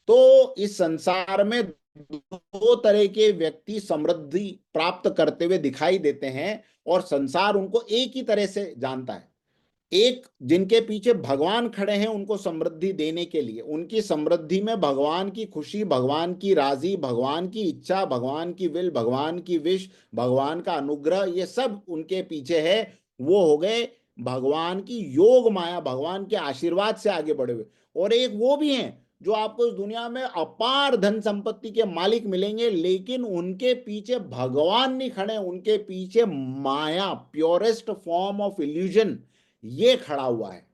तो इस संसार में दो तरह के व्यक्ति समृद्धि प्राप्त करते हुए दिखाई देते हैं, और संसार उनको एक ही तरह से जानता है। एक, जिनके पीछे भगवान खड़े हैं उनको समृद्धि देने के लिए, उनकी समृद्धि में भगवान की खुशी, भगवान की राजी, भगवान की इच्छा, भगवान की विल, भगवान की विश, भगवान का अनुग्रह, ये सब उनके पीछे है। वो हो गए भगवान की योग माया, भगवान के आशीर्वाद से आगे बढ़े हुए। और एक वो भी हैं जो आपको इस दुनिया में अपार धन संपत्ति के मालिक मिलेंगे, लेकिन उनके पीछे भगवान नहीं खड़े, उनके पीछे माया, प्योरेस्ट फॉर्म ऑफ इल्यूजन, ये खड़ा हुआ है।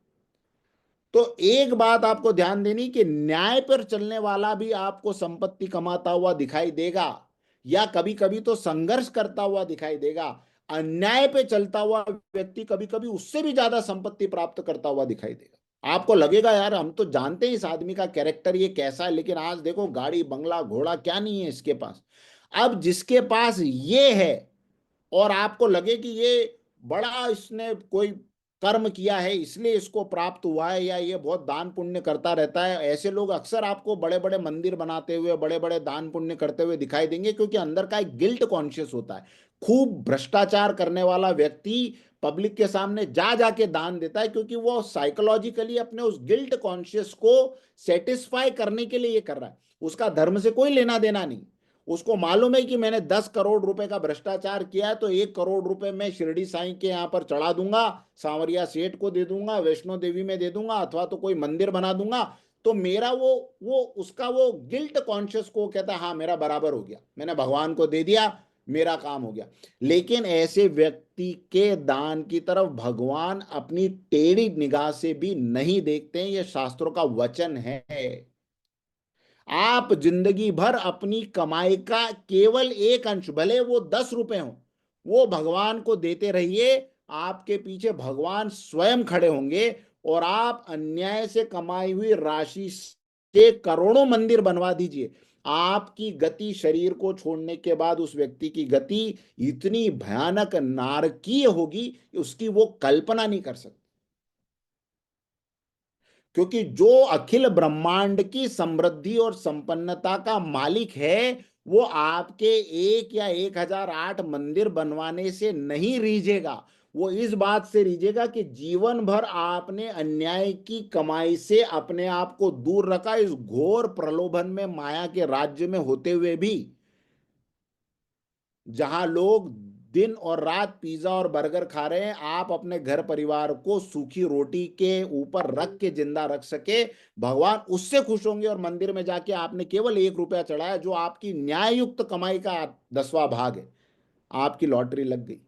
तो एक बात आपको ध्यान देनी कि न्याय पर चलने वाला भी आपको संपत्ति कमाता हुआ दिखाई देगा, या कभी कभी तो संघर्ष करता हुआ दिखाई देगा। अन्याय पे चलता हुआ व्यक्ति कभी कभी उससे भी ज्यादा संपत्ति प्राप्त करता हुआ दिखाई देगा। आपको लगेगा यार हम तो जानते हैं इस आदमी का कैरेक्टर ये कैसा है, लेकिन आज देखो गाड़ी बंगला घोड़ा क्या नहीं है इसके पास। अब जिसके पास ये है और आपको लगे कि ये बड़ा इसने कोई कर्म किया है इसलिए इसको प्राप्त हुआ है, या ये बहुत दान पुण्य करता रहता है, ऐसे लोग अक्सर आपको बड़े बड़े मंदिर बनाते हुए, बड़े बड़े दान पुण्य करते हुए दिखाई देंगे, क्योंकि अंदर का एक गिल्ट कॉन्शियस होता है। खूब भ्रष्टाचार करने वाला व्यक्ति पब्लिक के सामने जा जाके दान देता है, क्योंकि वो साइकोलॉजिकली अपने उस गिल्ट कॉन्शियस को सेटिस्फाई करने के लिए ये कर रहा है। उसका धर्म से कोई लेना देना नहीं। उसको मालूम है कि मैंने 10 करोड़ रुपए का भ्रष्टाचार किया है, तो 1 करोड़ रुपए मैं शिरडी साईं के यहाँ पर चढ़ा दूंगा, सांवरिया सेठ को दे दूंगा, वैष्णो देवी में दे दूंगा, अथवा तो कोई मंदिर बना दूंगा। तो मेरा वो उसका वो गिल्ट कॉन्शियस को कहता है हाँ मेरा बराबर हो गया, मैंने भगवान को दे दिया, मेरा काम हो गया। लेकिन ऐसे व्यक्ति के दान की तरफ भगवान अपनी टेढ़ी निगाह से भी नहीं देखते हैं, यह शास्त्रों का वचन है। आप जिंदगी भर अपनी कमाई का केवल एक अंश, भले वो 10 रुपए हो, वो भगवान को देते रहिए। आपके पीछे भगवान स्वयं खड़े होंगे, और आप अन्याय से कमाई हुई राशि से करोड़ों मंदिर बनवा दीजिए, आपकी गति शरीर को छोड़ने के बाद उस व्यक्ति की गति इतनी भयानक नारकीय होगी, उसकी वो कल्पना नहीं कर सकते। क्योंकि जो अखिल ब्रह्मांड की समृद्धि और संपन्नता का मालिक है, वो आपके 1 या 1008 मंदिर बनवाने से नहीं रीझेगा। वो इस बात से रीझेगा कि जीवन भर आपने अन्याय की कमाई से अपने आप को दूर रखा, इस घोर प्रलोभन में, माया के राज्य में होते हुए भी, जहां लोग दिन और रात पिज्जा और बर्गर खा रहे हैं, आप अपने घर परिवार को सूखी रोटी के ऊपर रख के जिंदा रख सके, भगवान उससे खुश होंगे। और मंदिर में जाके आपने केवल 1 रुपया चढ़ाया, जो आपकी न्याययुक्त कमाई का 10वां भाग है, आपकी लॉटरी लग गई,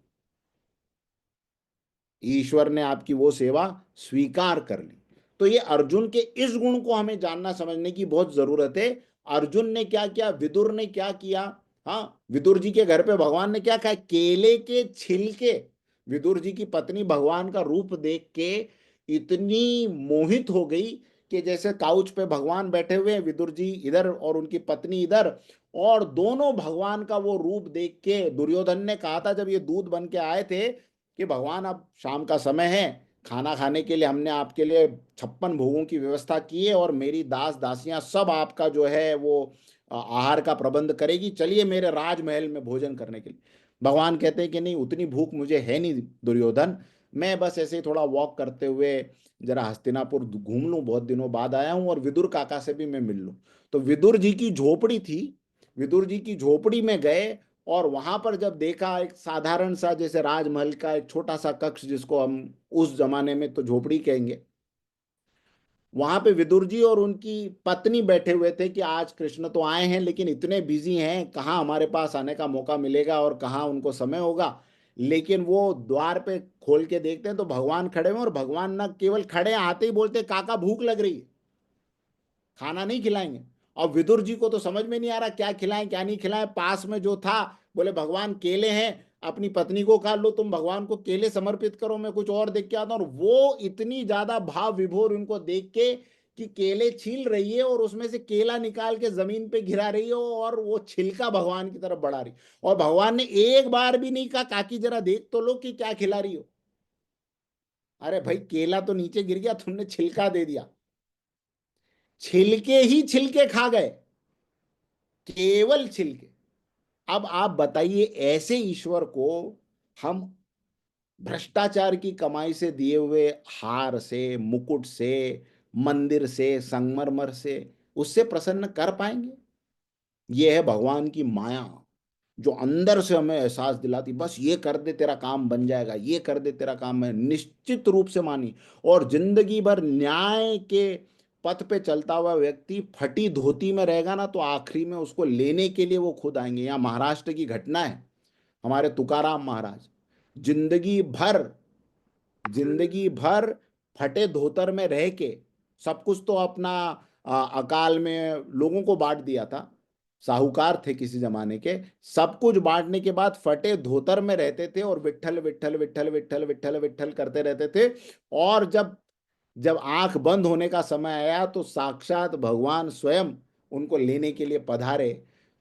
ईश्वर ने आपकी वो सेवा स्वीकार कर ली। तो ये अर्जुन के इस गुण को हमें जानना समझने की बहुत जरूरत है। अर्जुन ने क्या किया, विदुर ने क्या किया, हाँ, विदुर जी के घर पे भगवान ने क्या कहा, केले के छिलके। विदुर जी की पत्नी भगवान का रूप देख के इतनी मोहित हो गई कि जैसे काउच पे भगवान बैठे हुए हैं, विदुर जी इधर और उनकी पत्नी इधर, और दोनों भगवान का वो रूप देख के दुर्योधन ने कहा था जब ये दूध बन के आए थे कि भगवान अब शाम का समय है, खाना खाने के लिए हमने आपके लिए 56 भोगों की व्यवस्था की है और मेरी दास दासियां सब आपका जो है वो आहार का प्रबंध करेगी, चलिए मेरे राजमहल में भोजन करने के लिए। भगवान कहते हैं कि नहीं, उतनी भूख मुझे है नहीं दुर्योधन, मैं बस ऐसे ही थोड़ा वॉक करते हुए जरा हस्तिनापुर घूम लूं, बहुत दिनों बाद आया हूं, और विदुर काका से भी मैं मिल लूं। तो विदुर जी की झोपड़ी थी, विदुर जी की झोपड़ी में गए और वहां पर जब देखा एक साधारण सा जैसे राजमहल का एक छोटा सा कक्ष, जिसको हम उस जमाने में तो झोपड़ी कहेंगे, वहां पे विदुर जी और उनकी पत्नी बैठे हुए थे कि आज कृष्ण तो आए हैं लेकिन इतने बिजी हैं, कहाँ हमारे पास आने का मौका मिलेगा और कहाँ उनको समय होगा। लेकिन वो द्वार पे खोल के देखते हैं तो भगवान खड़े हुए, और भगवान ना केवल खड़े आते ही बोलते काका भूख लग रही है, खाना नहीं खिलाएंगे। और विदुर जी को तो समझ में नहीं आ रहा क्या खिलाएं क्या नहीं खिलाएं। पास में जो था बोले भगवान केले हैं, अपनी पत्नी को कहा लो तुम भगवान को केले समर्पित करो, मैं कुछ और देख के आता हूं। और वो इतनी ज्यादा भाव विभोर उनको देख के कि केले छील रही है और उसमें से केला निकाल के जमीन पे गिरा रही है और वो छिलका भगवान की तरफ बढ़ा रही, और भगवान ने एक बार भी नहीं कहा काकी जरा देख तो लो कि क्या खिला रही हो। अरे भाई, केला तो नीचे गिर गया, तुमने छिलका दे दिया, छिलके ही छिलके खा गए, केवल छिलके। अब आप बताइए, ऐसे ईश्वर को हम भ्रष्टाचार की कमाई से दिए हुए हार से, मुकुट से, मंदिर से, संगमरमर से, उससे प्रसन्न कर पाएंगे? यह है भगवान की माया, जो अंदर से हमें एहसास दिलाती, बस ये कर दे तेरा काम बन जाएगा, ये कर दे तेरा काम है, निश्चित रूप से मानी। और जिंदगी भर न्याय के पथ पे चलता हुआ व्यक्ति फटी धोती में रहेगा ना, तो आखिरी में उसको लेने के लिए वो खुद आएंगे। यहाँ महाराष्ट्र की घटना है, हमारे तुकाराम महाराज जिंदगी भर फटे धोतर में रह के सब कुछ तो अपना अकाल में लोगों को बांट दिया था, साहूकार थे किसी जमाने के, सब कुछ बांटने के बाद फटे धोतर में रहते थे और विट्ठल विट्ठल विट्ठल विट्ठल विट्ठल विट्ठल करते रहते थे। और जब जब आंख बंद होने का समय आया तो साक्षात भगवान स्वयं उनको लेने के लिए पधारे।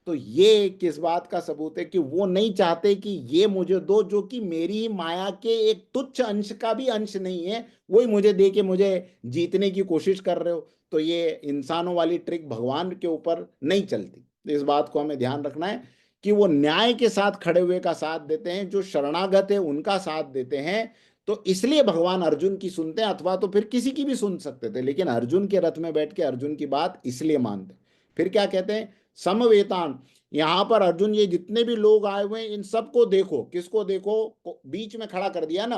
तो ये किस बात का सबूत है कि वो नहीं चाहते कि ये मुझे दो, जो कि मेरी ही माया के एक तुच्छ अंश का भी अंश नहीं है, वही मुझे दे के मुझे जीतने की कोशिश कर रहे हो। तो ये इंसानों वाली ट्रिक भगवान के ऊपर नहीं चलती। इस बात को हमें ध्यान रखना है कि वो न्याय के साथ खड़े हुए का साथ देते हैं, जो शरणागत है उनका साथ देते हैं। तो इसलिए भगवान अर्जुन की सुनते हैं, अथवा तो फिर किसी की भी सुन सकते थे, लेकिन अर्जुन के रथ में बैठ के अर्जुन की बात इसलिए मानते। फिर क्या कहते हैं, समवेतान। यहां पर अर्जुन, ये जितने भी लोग आए हुए हैं इन सबको देखो, किसको देखो, बीच में खड़ा कर दिया ना।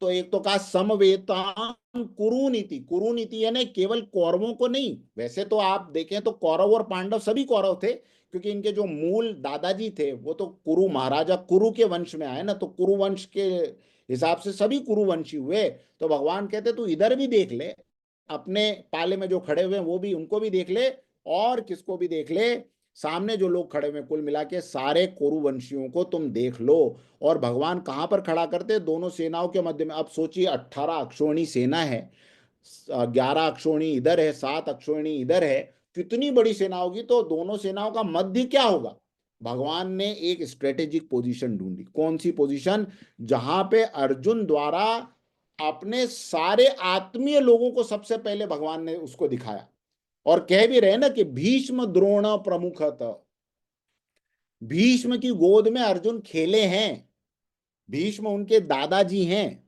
तो एक तो कहा समवेतान कुरुनीति, कुरुनीति यानी केवल कौरवों को नहीं, वैसे तो आप देखें तो कौरव और पांडव सभी कौरव थे, क्योंकि इनके जो मूल दादाजी थे वो तो कुरु महाराजा कुरु के वंश में आए ना, तो कुरु वंश के हिसाब से सभी कुरुवंशी हुए। तो भगवान कहते तू इधर भी देख ले, अपने पाले में जो खड़े हुए हैं वो भी, उनको भी देख ले, और किसको भी देख ले, सामने जो लोग खड़े हुए कुल मिला के सारे कुरुवंशियों को तुम देख लो। और भगवान कहां पर खड़ा करते, दोनों सेनाओं के मध्य में। अब सोचिए 18 अक्षोणी सेना है, 11 अक्षोणी इधर है, 7 अक्षोणी इधर है, कितनी बड़ी सेना होगी, तो दोनों सेनाओं का मध्य क्या होगा। भगवान ने एक स्ट्रेटेजिक पोजीशन ढूंढी, कौन सी पोजीशन, जहां पे अर्जुन द्वारा अपने सारे आत्मीय लोगों को सबसे पहले भगवान ने उसको दिखाया। और कह भी रहे ना कि भीष्म द्रोण प्रमुखत, भीष्म की गोद में अर्जुन खेले हैं, भीष्म उनके दादाजी हैं,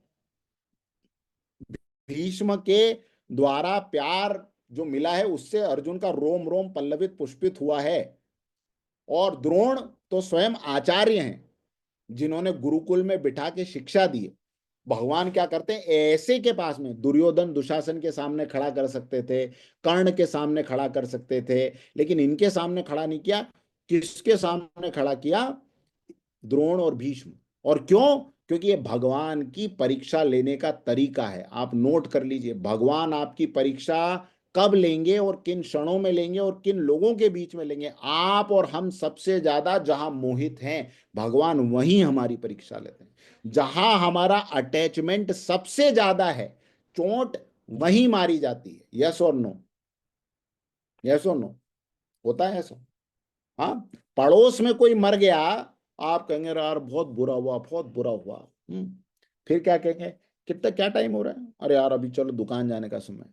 भीष्म के द्वारा प्यार जो मिला है उससे अर्जुन का रोम रोम पल्लवित पुष्पित हुआ है। और द्रोण तो स्वयं आचार्य हैं, जिन्होंने गुरुकुल में बिठा के शिक्षा दी। भगवान क्या करते हैं, ऐसे के पास में दुर्योधन दुशासन के सामने खड़ा कर सकते थे, कर्ण के सामने खड़ा कर सकते थे, लेकिन इनके सामने खड़ा नहीं किया। किसके सामने खड़ा किया, द्रोण और भीष्म। और क्यों, क्योंकि ये भगवान की परीक्षा लेने का तरीका है। आप नोट कर लीजिए, भगवान आपकी परीक्षा कब लेंगे और किन क्षणों में लेंगे और किन लोगों के बीच में लेंगे, आप और हम सबसे ज्यादा जहां मोहित हैं भगवान वहीं हमारी परीक्षा लेते हैं। जहां हमारा अटैचमेंट सबसे ज्यादा है चोट वहीं मारी जाती है। यस और नो? यस और नो? होता है ऐसा? हाँ, पड़ोस में कोई मर गया, आप कहेंगे यार बहुत बुरा हुआ, बहुत बुरा हुआ। फिर क्या कहेंगे, कितना क्या टाइम हो रहा है, अरे यार अभी चलो दुकान जाने का समय।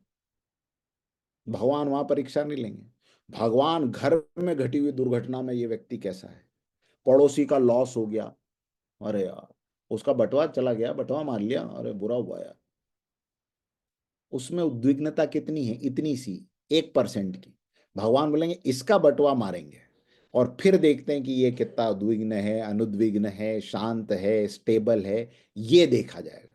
भगवान वहां परीक्षा नहीं लेंगे। भगवान घर में घटी हुई दुर्घटना में ये व्यक्ति कैसा है, पड़ोसी का लॉस हो गया, अरे यार उसका बटवा चला गया, बटवा मार लिया, अरे बुरा हुआ यार। उसमें उद्विग्नता कितनी है, इतनी सी 1% की। भगवान बोलेंगे इसका बटवा मारेंगे और फिर देखते हैं कि ये कितना उद्विग्न है, अनुद्विग्न है, शांत है, स्टेबल है, ये देखा जाएगा।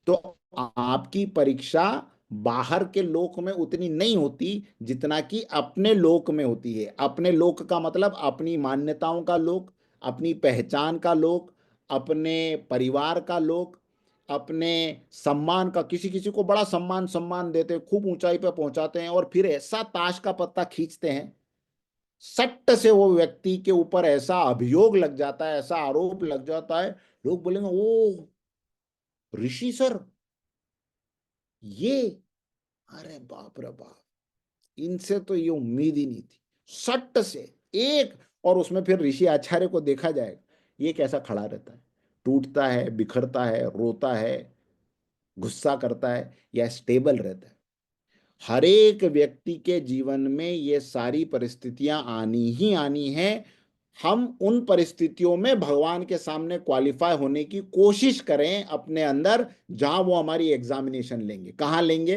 तो आपकी परीक्षा बाहर के लोक में उतनी नहीं होती जितना कि अपने लोक में होती है। अपने लोक का मतलब अपनी मान्यताओं का लोक, अपनी पहचान का लोक, अपने परिवार का लोक, अपने सम्मान का। किसी किसी को बड़ा सम्मान सम्मान देते हैं, खूब ऊंचाई पे पहुंचाते हैं और फिर ऐसा ताश का पत्ता खींचते हैं, सट्ट से वो व्यक्ति के ऊपर ऐसा अभियोग लग जाता है, ऐसा आरोप लग जाता है, लोग बोलेंगे ओ ऋषि सर ये, अरे बाप रे बाप, इनसे तो ये उम्मीद ही नहीं थी। सट्ट से एक, और उसमें फिर ऋषि आचार्य को देखा जाएगा ये कैसा खड़ा रहता है, टूटता है, बिखरता है, रोता है, गुस्सा करता है, या स्टेबल रहता है। हर एक व्यक्ति के जीवन में ये सारी परिस्थितियां आनी ही आनी है। हम उन परिस्थितियों में भगवान के सामने क्वालिफाई होने की कोशिश करें अपने अंदर, जहां वो हमारी एग्जामिनेशन लेंगे। कहां लेंगे,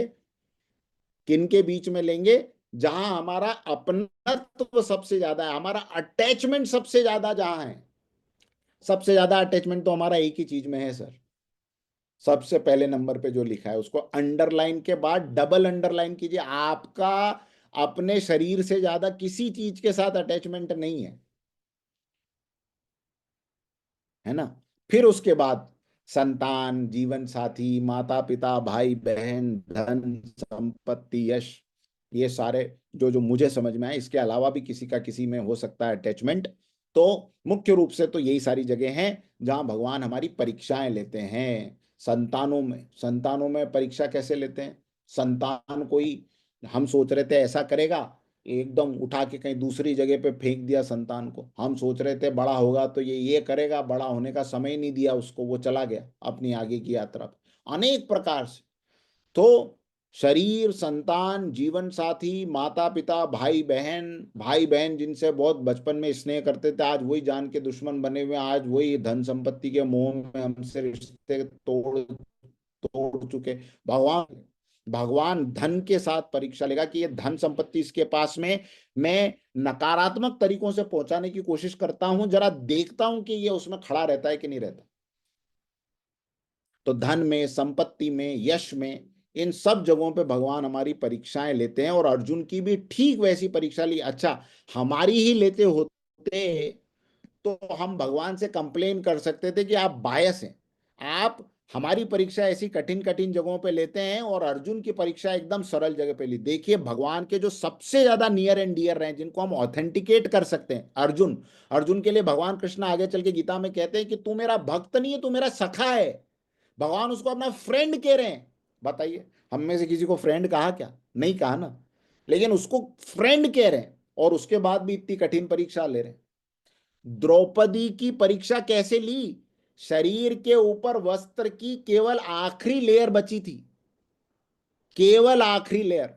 किन के बीच में लेंगे? जहां हमारा अपनत्व सबसे ज्यादा है, हमारा अटैचमेंट सबसे ज्यादा जहां है। सबसे ज्यादा अटैचमेंट तो हमारा एक ही चीज में है सर। सबसे पहले नंबर पे जो लिखा है उसको अंडरलाइन के बाद डबल अंडरलाइन कीजिए। आपका अपने शरीर से ज्यादा किसी चीज के साथ अटैचमेंट नहीं है ना? फिर उसके बाद संतान, जीवन साथी, माता पिता, भाई बहन, धन संपत्ति, यश, ये सारे जो जो मुझे समझ में आए। इसके अलावा भी किसी का किसी में हो सकता है अटैचमेंट। तो मुख्य रूप से तो यही सारी जगह हैं जहां भगवान हमारी परीक्षाएं लेते हैं। संतानों में परीक्षा कैसे लेते हैं? संतान कोई, हम सोच रहे थे ऐसा करेगा, एकदम उठा के कहीं दूसरी जगह पे फेंक दिया संतान को। हम सोच रहे थे बड़ा होगा तो ये करेगा, बड़ा होने का समय नहीं दिया उसको, वो चला गया अपनी आगे की यात्रा पे। अनेक प्रकार से। तो शरीर, संतान, जीवन साथी, माता पिता, भाई बहन जिनसे बहुत बचपन में स्नेह करते थे, आज वही जान के दुश्मन बने हुए हैं। आज वही धन संपत्ति के मोह में हमसे रिश्ते तोड़ तोड़ चुके। भगवान भगवान धन के साथ परीक्षा लेगा कि ये धन संपत्ति इसके पास में मैं नकारात्मक तरीकों से पहुंचाने की कोशिश करता हूं, जरा देखता हूं कि ये उसमें खड़ा रहता है कि नहीं रहता। तो धन में, संपत्ति में, यश में, इन सब जगहों पे भगवान हमारी परीक्षाएं लेते हैं। और अर्जुन की भी ठीक वैसी परीक्षा ली। अच्छा, हमारी ही लेते होते तो हम भगवान से कंप्लेन कर सकते थे कि आप बायस हैं, आप हमारी परीक्षा ऐसी कठिन कठिन जगहों पे लेते हैं और अर्जुन की परीक्षा एकदम सरल जगह पे ली। देखिए भगवान के जो सबसे ज्यादा नियर एंड डियर हैं, जिनको हम ऑथेंटिकेट कर सकते हैं, अर्जुन। अर्जुन के लिए भगवान कृष्ण आगे चल के गीता में कहते हैं कि तू मेरा भक्त नहीं है, तू मेरा सखा है। भगवान उसको अपना फ्रेंड कह रहे हैं। बताइए, हम में से किसी को फ्रेंड कहा क्या? नहीं कहा ना, लेकिन उसको फ्रेंड कह रहे हैं और उसके बाद भी इतनी कठिन परीक्षा ले रहे हैं। द्रौपदी की परीक्षा कैसे ली? शरीर के ऊपर वस्त्र की केवल आखिरी लेयर बची थी, केवल आखिरी लेयर,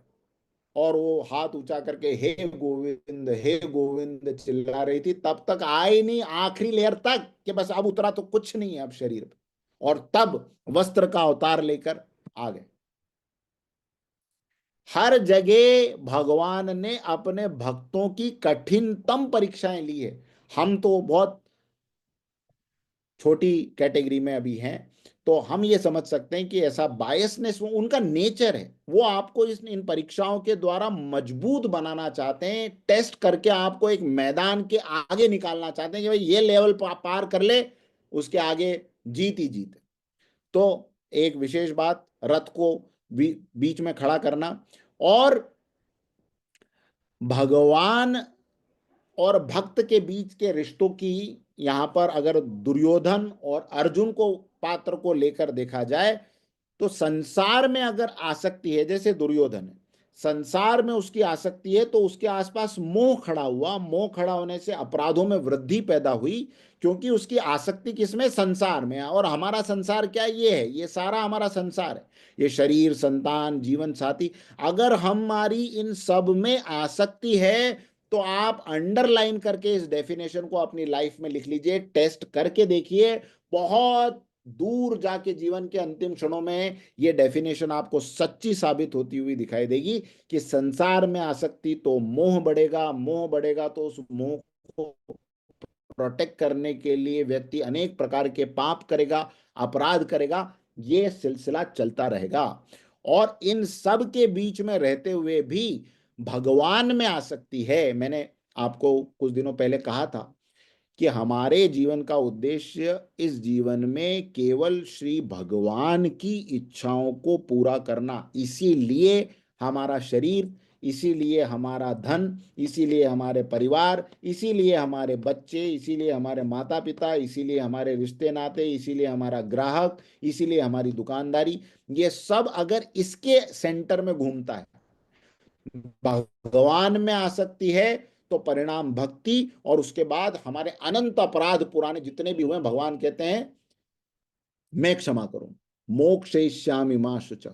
और वो हाथ ऊंचा करके हे गोविंद चिल्ला रही थी। तब तक आए नहीं आखिरी लेयर तक कि बस अब उतरा तो कुछ नहीं है अब शरीर पे, और तब वस्त्र का अवतार लेकर आ गए। हर जगह भगवान ने अपने भक्तों की कठिनतम परीक्षाएं ली है। हम तो बहुत छोटी कैटेगरी में अभी हैं, तो हम ये समझ सकते हैं कि ऐसा बायसनेस उनका नेचर है। वो आपको इन परीक्षाओं के द्वारा मजबूत बनाना चाहते हैं, टेस्ट करके आपको एक मैदान के आगे निकालना चाहते हैं कि भाई ये लेवल पार कर ले, उसके आगे जीत ही जीत। तो एक विशेष बात, रथ को बीच में खड़ा करना, और भगवान और भक्त के बीच के रिश्तों की यहाँ पर अगर दुर्योधन और अर्जुन को पात्र को लेकर देखा जाए तो संसार में अगर आसक्ति है, जैसे दुर्योधन है, संसार में उसकी आसक्ति है तो उसके आसपास मोह खड़ा हुआ, मोह खड़ा होने से अपराधों में वृद्धि पैदा हुई, क्योंकि उसकी आसक्ति किसमें, संसार में है। और हमारा संसार क्या ये है, ये सारा हमारा संसार है, ये शरीर, संतान, जीवन साथी। अगर हमारी इन सब में आसक्ति है तो आप अंडरलाइन करके इस डेफिनेशन को अपनी लाइफ में लिख लीजिए, टेस्ट करके देखिए, बहुत दूर जाके जीवन के अंतिम क्षणों में ये डेफिनेशन आपको सच्ची साबित होती हुई दिखाई देगी कि संसार में आसक्ति तो मोह बढ़ेगा, मोह बढ़ेगा तो उस मोह को प्रोटेक्ट करने के लिए व्यक्ति अनेक प्रकार के पाप करेगा, अपराध करेगा, ये सिलसिला चलता रहेगा। और इन सब के बीच में रहते हुए भी भगवान में आसक्ति है। मैंने आपको कुछ दिनों पहले कहा था कि हमारे जीवन का उद्देश्य इस जीवन में केवल श्री भगवान की इच्छाओं को पूरा करना, इसीलिए हमारा शरीर, इसीलिए हमारा धन, इसीलिए हमारे परिवार, इसीलिए हमारे बच्चे, इसीलिए हमारे माता पिता, इसीलिए हमारे रिश्ते नाते, इसीलिए हमारा ग्राहक, इसीलिए हमारी दुकानदारी, ये सब अगर इसके सेंटर में घूमता है, भगवान में आसक्ति है, तो परिणाम भक्ति, और उसके बाद हमारे अनंत अपराध पुराने जितने भी हुए, भगवान कहते हैं मैं क्षमा करूं, मोक्षयिष्यामि मा शुच,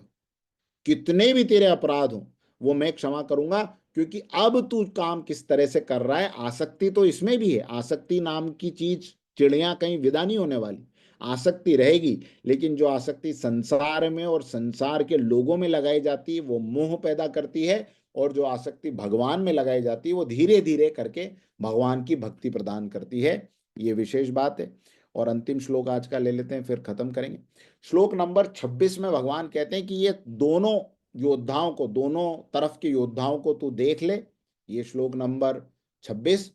कितने भी तेरे अपराध हो वो मैं क्षमा करूंगा, क्योंकि अब तू काम किस तरह से कर रहा है। आसक्ति तो इसमें भी है, आसक्ति नाम की चीज चिड़िया कहीं विदा नहीं होने वाली, आसक्ति रहेगी, लेकिन जो आसक्ति संसार में और संसार के लोगों में लगाई जाती है वो मोह पैदा करती है, और जो आसक्ति भगवान में लगाई जाती है वो धीरे धीरे करके भगवान की भक्ति प्रदान करती है। ये विशेष बात है। और अंतिम श्लोक आज का ले लेते हैं, फिर खत्म करेंगे। श्लोक नंबर 26 में भगवान कहते हैं कि ये दोनों योद्धाओं को, दोनों तरफ के योद्धाओं को तू देख ले। ये श्लोक नंबर 26।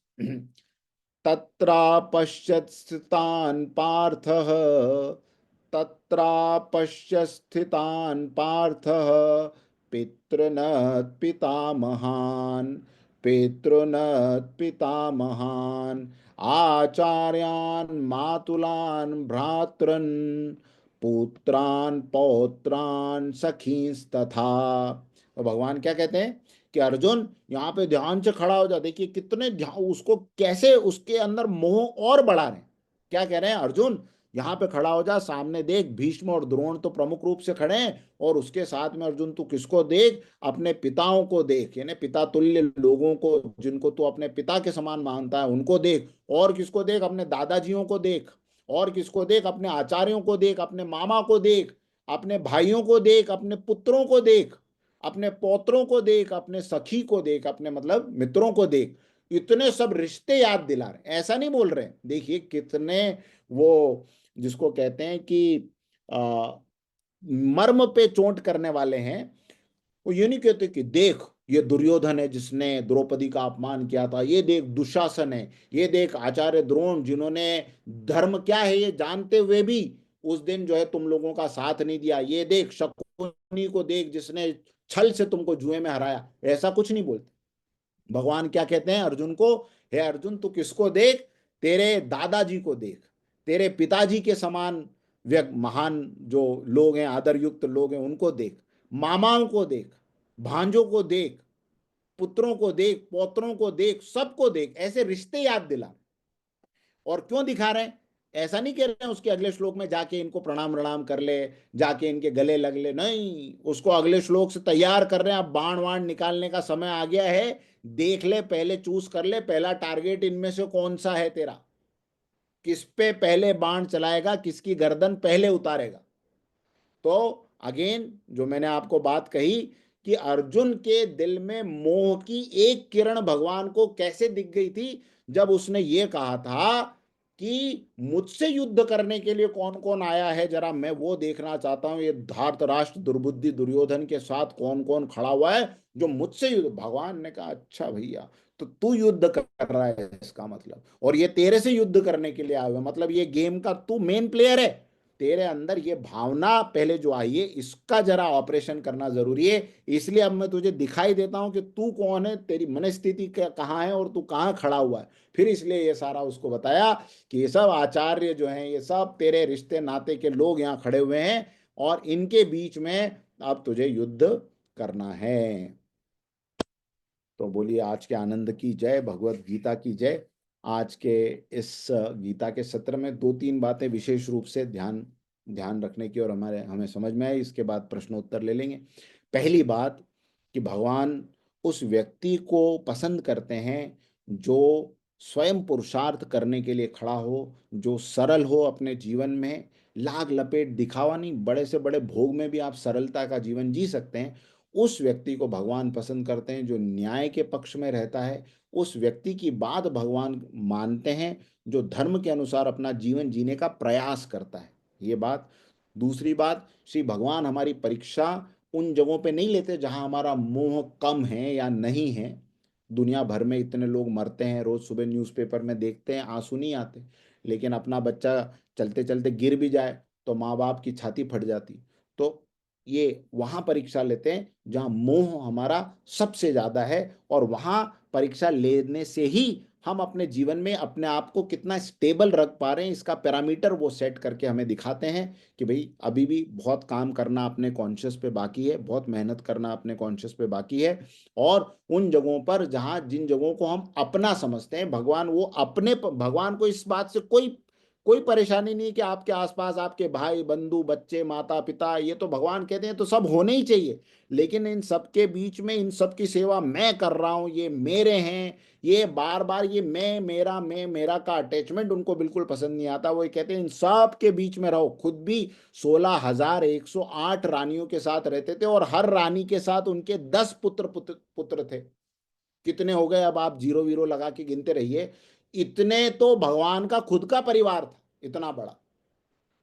तत्रापश्यत् स्थितान् पार्थः, तत्रापश्यत् स्थितान् पार्थः, पितॄन् पितामहान्, पितॄन् पितामहान्, आचार्यान् मातुलान् भ्रातॄन्, पुत्रान् पौत्रान् सखींस्तथा। तो भगवान क्या कहते हैं कि अर्जुन यहाँ पे ध्यान से खड़ा हो जा। देखिए कितने ध्यान, उसको कैसे उसके अंदर मोह और बढ़ा रहे हैं। क्या कह रहे हैं, अर्जुन यहाँ पे खड़ा हो जा, सामने देख भीष्म और द्रोण तो प्रमुख रूप से खड़े हैं, और उसके साथ में अर्जुन तू किसको देख, अपने पिताओं को देख, यानी पिता तुल्य लोगों को, जिनको तू अपने पिता के समान मानता है उनको देख। और किसको देख, अपने दादाजियों को देख। और किसको देख, अपने आचार्यों को देख, अपने मामा को देख, अपने भाइयों को देख, अपने पुत्रों को देख, अपने पौत्रों को देख, अपने सखी को देख, अपने मतलब मित्रों को देख। इतने सब रिश्ते याद दिला रहे, ऐसा नहीं बोल रहे। देखिए कितने वो जिसको कहते हैं कि मर्म पे चोट करने वाले हैं। वो ये नहीं कहते कि देख ये दुर्योधन है जिसने द्रौपदी का अपमान किया था, ये देख दुशासन है, ये देख आचार्य द्रोण जिन्होंने धर्म क्या है ये जानते हुए भी उस दिन जो है तुम लोगों का साथ नहीं दिया, ये देख शकुनी को देख जिसने छल से तुमको जुए में हराया। ऐसा कुछ नहीं बोलते। भगवान क्या कहते हैं अर्जुन को, हे अर्जुन तू किसको देख, तेरे दादाजी को देख, तेरे पिताजी के समान महान जो लोग हैं, आदर युक्त लोग हैं उनको देख, मामाओं को देख, भांजों को देख, पुत्रों को देख, पौत्रों को देख, सबको देख। ऐसे रिश्ते याद दिला। और क्यों दिखा रहे हैं, ऐसा नहीं कह रहे हैं उसके अगले श्लोक में जाके इनको प्रणाम प्रणाम कर ले, जाके इनके गले लग ले, नहीं, उसको अगले श्लोक से तैयार कर रहे हैं। अब बाण वाण निकालने का समय आ गया है, देख ले, पहले चूज कर ले, पहला टारगेट इनमें से कौन सा है तेरा, किस पे पहले बाण चलाएगा, किसकी गर्दन पहले उतारेगा। तो अगेन जो मैंने आपको बात कही कि अर्जुन के दिल में मोह की एक किरण भगवान को कैसे दिख गई थी, जब उसने ये कहा था कि मुझसे युद्ध करने के लिए कौन कौन आया है, जरा मैं वो देखना चाहता हूं, ये धार्तराष्ट्र दुर्बुद्धि दुर्योधन के साथ कौन कौन खड़ा हुआ है जो मुझसे युद्ध। भगवान ने कहा अच्छा भैया, तो तू युद्ध कर रहा है इसका मतलब, और ये तेरे से युद्ध करने के लिए आया हुआ, मतलब ये गेम का तू मेन प्लेयर है, तेरे अंदर ये भावना पहले जो आई है इसका जरा ऑपरेशन करना जरूरी है, इसलिए अब मैं तुझे दिखाई देता हूं कि तू कौन है, तेरी मनस्थिति कहाँ है और तू कहाँ खड़ा हुआ है। फिर इसलिए ये सारा उसको बताया कि ये सब आचार्य जो हैं, ये सब तेरे रिश्ते नाते के लोग यहाँ खड़े हुए हैं और इनके बीच में अब तुझे युद्ध करना है। तो बोलिए आज के आनंद की जय, भगवत गीता की जय। आज के इस गीता के सत्र में 2-3 बातें विशेष रूप से ध्यान रखने की और हमें समझ में आई, इसके बाद प्रश्नोत्तर ले लेंगे। पहली बात कि भगवान उस व्यक्ति को पसंद करते हैं जो स्वयं पुरुषार्थ करने के लिए खड़ा हो, जो सरल हो अपने जीवन में, लाग लपेट दिखावा नहीं, बड़े से बड़े भोग में भी आप सरलता का जीवन जी सकते हैं। उस व्यक्ति को भगवान पसंद करते हैं जो न्याय के पक्ष में रहता है, उस व्यक्ति की बात भगवान मानते हैं जो धर्म के अनुसार अपना जीवन जीने का प्रयास करता है। ये बात। दूसरी बात, श्री भगवान हमारी परीक्षा उन जगहों पे नहीं लेते जहां हमारा मोह कम है या नहीं है। दुनिया भर में इतने लोग मरते हैं, रोज सुबह न्यूज़पेपर में देखते हैं, आंसू नहीं आते, लेकिन अपना बच्चा चलते चलते गिर भी जाए तो माँ बाप की छाती फट जाती। तो ये वहां परीक्षा लेते हैं जहां मोह हमारा सबसे ज्यादा है, और वहां परीक्षा लेने से ही हम अपने जीवन में अपने आप को कितना स्टेबल रख पा रहे हैं, इसका पैरामीटर वो सेट करके हमें दिखाते हैं कि भाई अभी भी बहुत काम करना अपने कॉन्शियस पे बाकी है, बहुत मेहनत करना अपने कॉन्शियस पे बाकी है। और उन जगहों पर जिन जगहों को हम अपना समझते हैं, भगवान को इस बात से कोई परेशानी नहीं कि आपके आसपास आपके भाई बंधु बच्चे माता पिता, ये तो भगवान कहते हैं तो सब होने ही चाहिए, लेकिन इन सब के बीच में इन सब की सेवा मैं कर रहा हूं, ये मेरे हैं, ये बार बार ये मैं मेरा का अटैचमेंट उनको बिल्कुल पसंद नहीं आता। वो ये कहते हैं इन सब के बीच में रहो। खुद भी 16,108 रानियों के साथ रहते थे और हर रानी के साथ उनके 10 पुत्र थे। कितने हो गए अब आप जीरो वीरो लगा के गिनते रहिए, इतने तो भगवान का खुद का परिवार था, इतना बड़ा।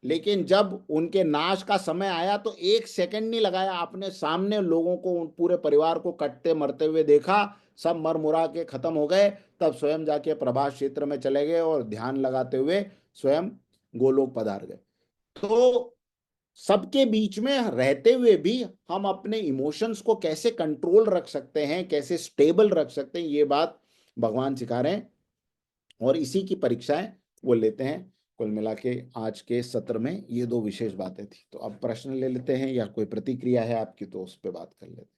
लेकिन जब उनके नाश का समय आया तो 1 सेकंड नहीं लगाया, अपने सामने लोगों को, उन पूरे परिवार को कटते मरते हुए देखा, सब मर मुरा के खत्म हो गए, तब स्वयं जाके प्रभास क्षेत्र में चले गए और ध्यान लगाते हुए स्वयं गोलोक पधार गए। तो सबके बीच में रहते हुए भी हम अपने इमोशंस को कैसे कंट्रोल रख सकते हैं, कैसे स्टेबल रख सकते हैं, ये बात भगवान सिखा रहे हैं और इसी की परीक्षाएं वो लेते हैं। कुल मिला के आज के सत्र में ये 2 विशेष बातें थी। तो अब प्रश्न ले लेते हैं या कोई प्रतिक्रिया है आपकी तो उस पर बात कर लेते हैं।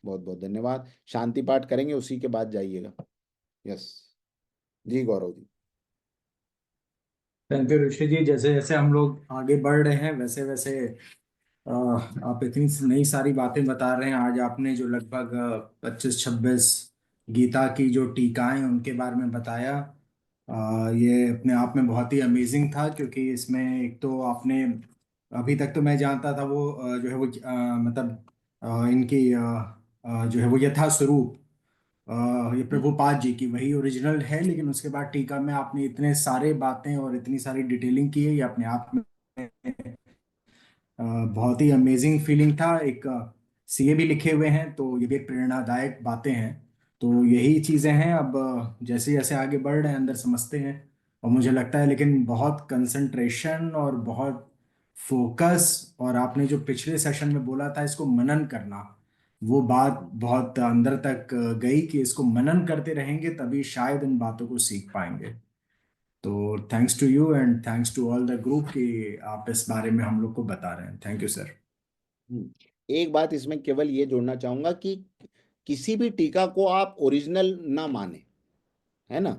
बहुत बहुत धन्यवाद। शांति पाठ करेंगे, उसी के बाद जाइएगा। यस जी गौरव जी। Thank you Rishi ji. जैसे जैसे हम लोग आगे बढ़ रहे हैं वैसे वैसे आप इतनी नई सारी बातें बता रहे हैं। आज आपने जो लगभग 25-26 गीता की जो टीकाएं उनके बारे में बताया, ये अपने आप में बहुत ही अमेजिंग था, क्योंकि इसमें एक तो आपने, अभी तक तो मैं जानता था वो जो है वो मतलब इनकी जो है वो यथा स्वरूप ये प्रभुपाद जी की वही ओरिजिनल है, लेकिन उसके बाद टीका में आपने इतने सारे बातें और इतनी सारी डिटेलिंग की है, ये अपने आप में बहुत ही अमेजिंग फीलिंग था। एक सीए भी लिखे हुए हैं तो ये भी एक प्रेरणादायक बातें हैं। तो यही चीजें हैं। अब जैसे जैसे आगे बढ़ रहे हैं अंदर समझते हैं, और मुझे लगता है लेकिन बहुत कंसंट्रेशन और बहुत फोकस, और आपने जो पिछले सेशन में बोला था इसको मनन करना, वो बात बहुत अंदर तक गई कि इसको मनन करते रहेंगे तभी शायद इन बातों को सीख पाएंगे। तो thanks to you and thanks to all the group कि आप इस बारे में हम लोग को बता रहे हैं। Thank you sir. एक बात इसमें केवल ये जोड़ना चाहूंगा कि किसी भी टीका को आप ओरिजिनल ना माने, है ना।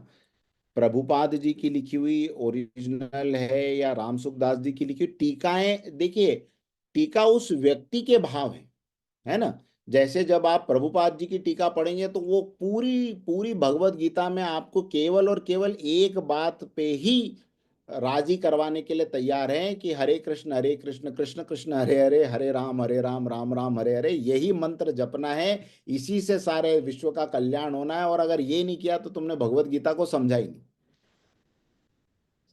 प्रभुपाद जी की लिखी हुई ओरिजिनल है या राम सुखदास जी की लिखी हुई टीकाएं, देखिए टीका उस व्यक्ति के भाव है ना। जैसे जब आप प्रभुपाद जी की टीका पढ़ेंगे तो वो पूरी पूरी भगवत गीता में आपको केवल और केवल एक बात पे ही राजी करवाने के लिए तैयार हैं कि हरे कृष्ण कृष्ण कृष्ण हरे हरे, हरे राम राम राम हरे हरे, यही मंत्र जपना है, इसी से सारे विश्व का कल्याण होना है। और अगर ये नहीं किया तो तुमने भगवत गीता को समझा ही नहीं।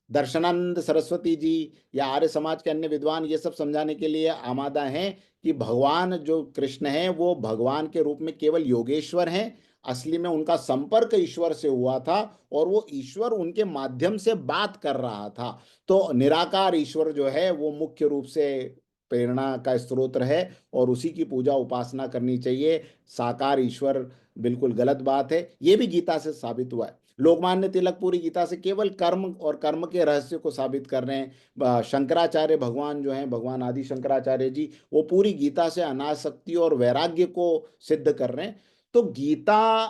दर्शनानंद सरस्वती जी या आर्य समाज के अन्य विद्वान ये सब समझाने के लिए आमादा हैं कि भगवान जो कृष्ण हैं वो भगवान के रूप में केवल योगेश्वर हैं, असली में उनका संपर्क ईश्वर से हुआ था और वो ईश्वर उनके माध्यम से बात कर रहा था। तो निराकार ईश्वर जो है वो मुख्य रूप से प्रेरणा का स्रोत है और उसी की पूजा उपासना करनी चाहिए। साकार ईश्वर बिल्कुल गलत बात है, ये भी गीता से साबित हुआ है। लोकमान्य तिलक पूरी गीता से केवल कर्म और कर्म के रहस्य को साबित कर रहे हैं। शंकराचार्य भगवान जो हैं, भगवान आदि शंकराचार्य जी, वो पूरी गीता से अनासक्ति और वैराग्य को सिद्ध कर रहे हैं। तो गीता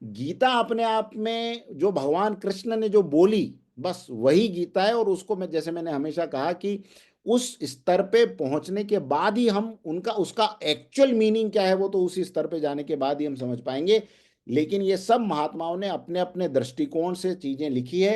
गीता अपने आप में जो भगवान कृष्ण ने जो बोली, बस वही गीता है। और उसको मैं, जैसे मैंने हमेशा कहा कि उस स्तर पे पहुंचने के बाद ही हम उनका उसका एक्चुअल मीनिंग क्या है वो तो उसी स्तर पे जाने के बाद ही हम समझ पाएंगे। लेकिन ये सब महात्माओं ने अपने अपने दृष्टिकोण से चीजें लिखी है।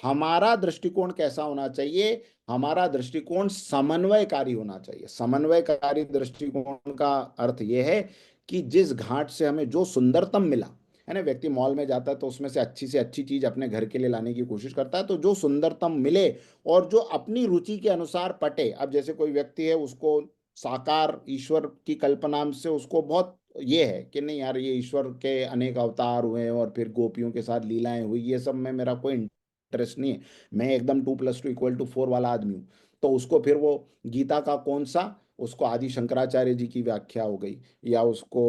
हमारा दृष्टिकोण कैसा होना चाहिए? हमारा दृष्टिकोण समन्वयकारी होना चाहिए। समन्वयकारी दृष्टिकोण का अर्थ यह है कि जिस घाट से हमें जो सुंदरतम मिला है ना, व्यक्ति मॉल में जाता है तो उसमें से अच्छी चीज अपने घर के लिए लाने की कोशिश करता है, तो जो सुंदरतम मिले और जो अपनी रुचि के अनुसार पटे। अब जैसे कोई व्यक्ति है, उसको साकार ईश्वर की कल्पना से उसको बहुत ये है कि नहीं यार, ये ईश्वर के अनेक अवतार हुए और फिर गोपियों के साथ लीलाएं हुई, ये सब में मेरा कोई इंटरेस्ट नहीं है, मैं एकदम 2+2=4 वाला आदमी हूँ। तो उसको फिर वो गीता का कौन सा, उसको आदि शंकराचार्य जी की व्याख्या हो गई या उसको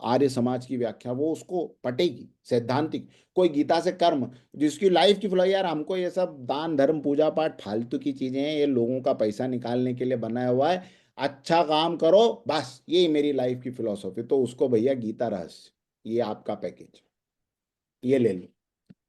आर्य समाज की व्याख्या, वो उसको पटेगी सैद्धांतिक। कोई गीता से कर्म, जिसकी लाइफ की फिलॉसफी, यार हमको ये सब दान धर्म पूजा पाठ फालतू की चीजें हैं, ये लोगों का पैसा निकालने के लिए बनाया हुआ है, अच्छा काम करो बस, यही मेरी लाइफ की फिलॉसफी। तो उसको भैया गीता रहस्य, ये आपका पैकेज, ये ले लो,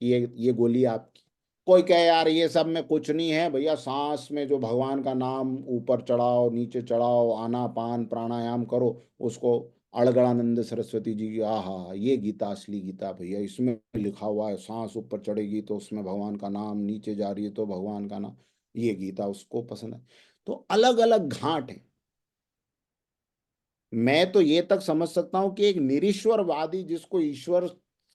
ये गोली आपकी। कोई कहे यार ये सब में कुछ नहीं है भैया, सांस में जो भगवान का नाम ऊपर चढ़ाओ नीचे चढ़ाओ, आना पान प्राणायाम करो, उसको अड़गड़ानंद सरस्वती जी की, आहा ये गीता असली गीता भैया, इसमें लिखा हुआ है सांस ऊपर चढ़ेगी तो उसमें भगवान का नाम, नीचे जा रही है तो भगवान का नाम, ये गीता उसको पसंद है। तो अलग अलग घाट है। मैं तो ये तक समझ सकता हूं कि एक निरीश्वरवादी जिसको ईश्वर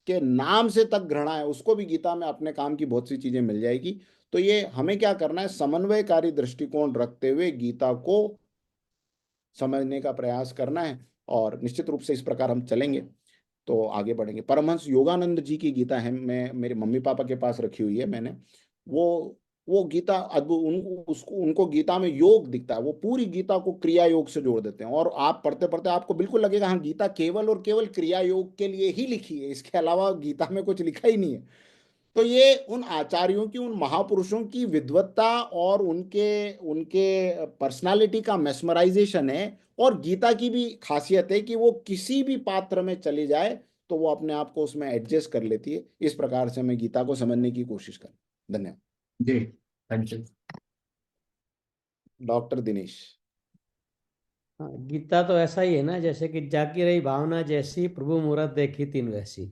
के नाम से तक घृणा है, उसको भी गीता में अपने काम की बहुत सी चीजें मिल जाएगी। तो ये हमें क्या करना है, समन्वयकारी दृष्टिकोण रखते हुए गीता को समझने का प्रयास करना है और निश्चित रूप से इस प्रकार हम चलेंगे तो आगे बढ़ेंगे। परमहंस योगानंद जी की गीता है, मैं मेरे मम्मी पापा के पास रखी हुई है मैंने, वो गीता अद्भुत। उनको गीता में योग दिखता है, वो पूरी गीता को क्रिया योग से जोड़ देते हैं और आप पढ़ते पढ़ते आपको बिल्कुल लगेगा हाँ गीता केवल और केवल क्रिया योग के लिए ही लिखी है, इसके अलावा गीता में कुछ लिखा ही नहीं है। तो ये उन आचार्यों की, उन महापुरुषों की विद्वत्ता और उनके उनके पर्सनालिटी का मेस्मराइजेशन है। और गीता की भी खासियत है कि वो किसी भी पात्र में चली जाए तो वो अपने आप को उसमें एडजस्ट कर लेती है। इस प्रकार से मैं गीता को समझने की कोशिश करूँ। धन्यवाद जी, थैंक यू। डॉक्टर दिनेश। हाँ, गीता तो ऐसा ही है ना, जैसे कि जाकी रही भावना जैसी, प्रभु मूरत देखी तीन वैसी।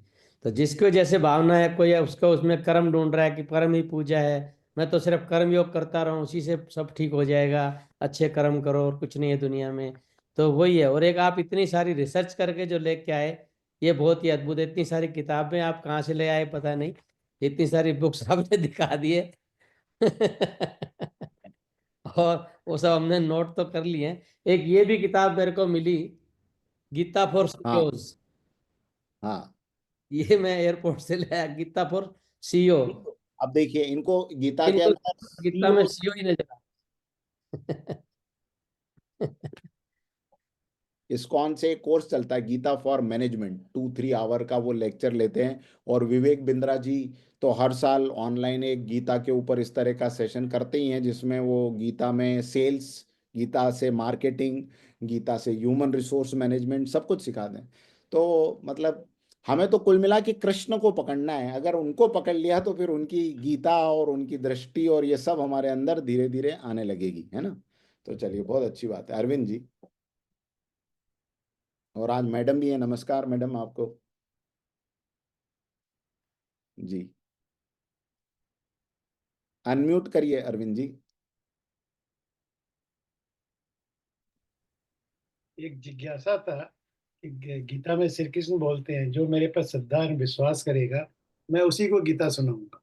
तो जिसको जैसे भावना है, कोई है उसको उसमें कर्म ढूंढ रहा है कि कर्म ही पूजा है, मैं तो सिर्फ कर्म योग करता रहूं, उसी से सब ठीक हो जाएगा, अच्छे कर्म करो और कुछ नहीं है दुनिया में। तो वही है। और एक आप इतनी सारी रिसर्च करके जो लेके आए, ये बहुत ही अद्भुत है। इतनी सारी किताबें आप कहाँ से ले आए पता नहीं, इतनी सारी बुक्स आपने दिखा दिए और वो सब हमने नोट तो कर लिए हैं। एक ये भी किताब मेरे को मिली, गीता फॉर हाँ सीईओज। हाँ। ये मैं एयरपोर्ट से ले आया, गीता फॉर सीईओ। अब देखिए, इनको गीता के इनको अंदर गीता में CEO, सीईओ ही नजर आ इस्कॉन से एक कोर्स चलता है गीता फॉर मैनेजमेंट, 2-3 आवर का वो लेक्चर लेते हैं। और विवेक बिंद्रा जी तो हर साल ऑनलाइन एक गीता के ऊपर इस तरह का सेशन करते ही हैं, जिसमें वो गीता में सेल्स, गीता से मार्केटिंग, गीता से ह्यूमन रिसोर्स मैनेजमेंट सब कुछ सिखा दें। तो मतलब हमें तो कुल मिला के कृष्ण को पकड़ना है। अगर उनको पकड़ लिया तो फिर उनकी गीता और उनकी दृष्टि और ये सब हमारे अंदर धीरे धीरे आने लगेगी, है ना। तो चलिए, बहुत अच्छी बात है अरविंद जी। और आज मैडम भी है, नमस्कार मैडम आपको। जी, अनम्यूट करिए अरविंद जी। एक जिज्ञासा था कि गीता में श्री कृष्ण बोलते हैं जो मेरे पर श्रद्धा और विश्वास करेगा मैं उसी को गीता सुनाऊंगा।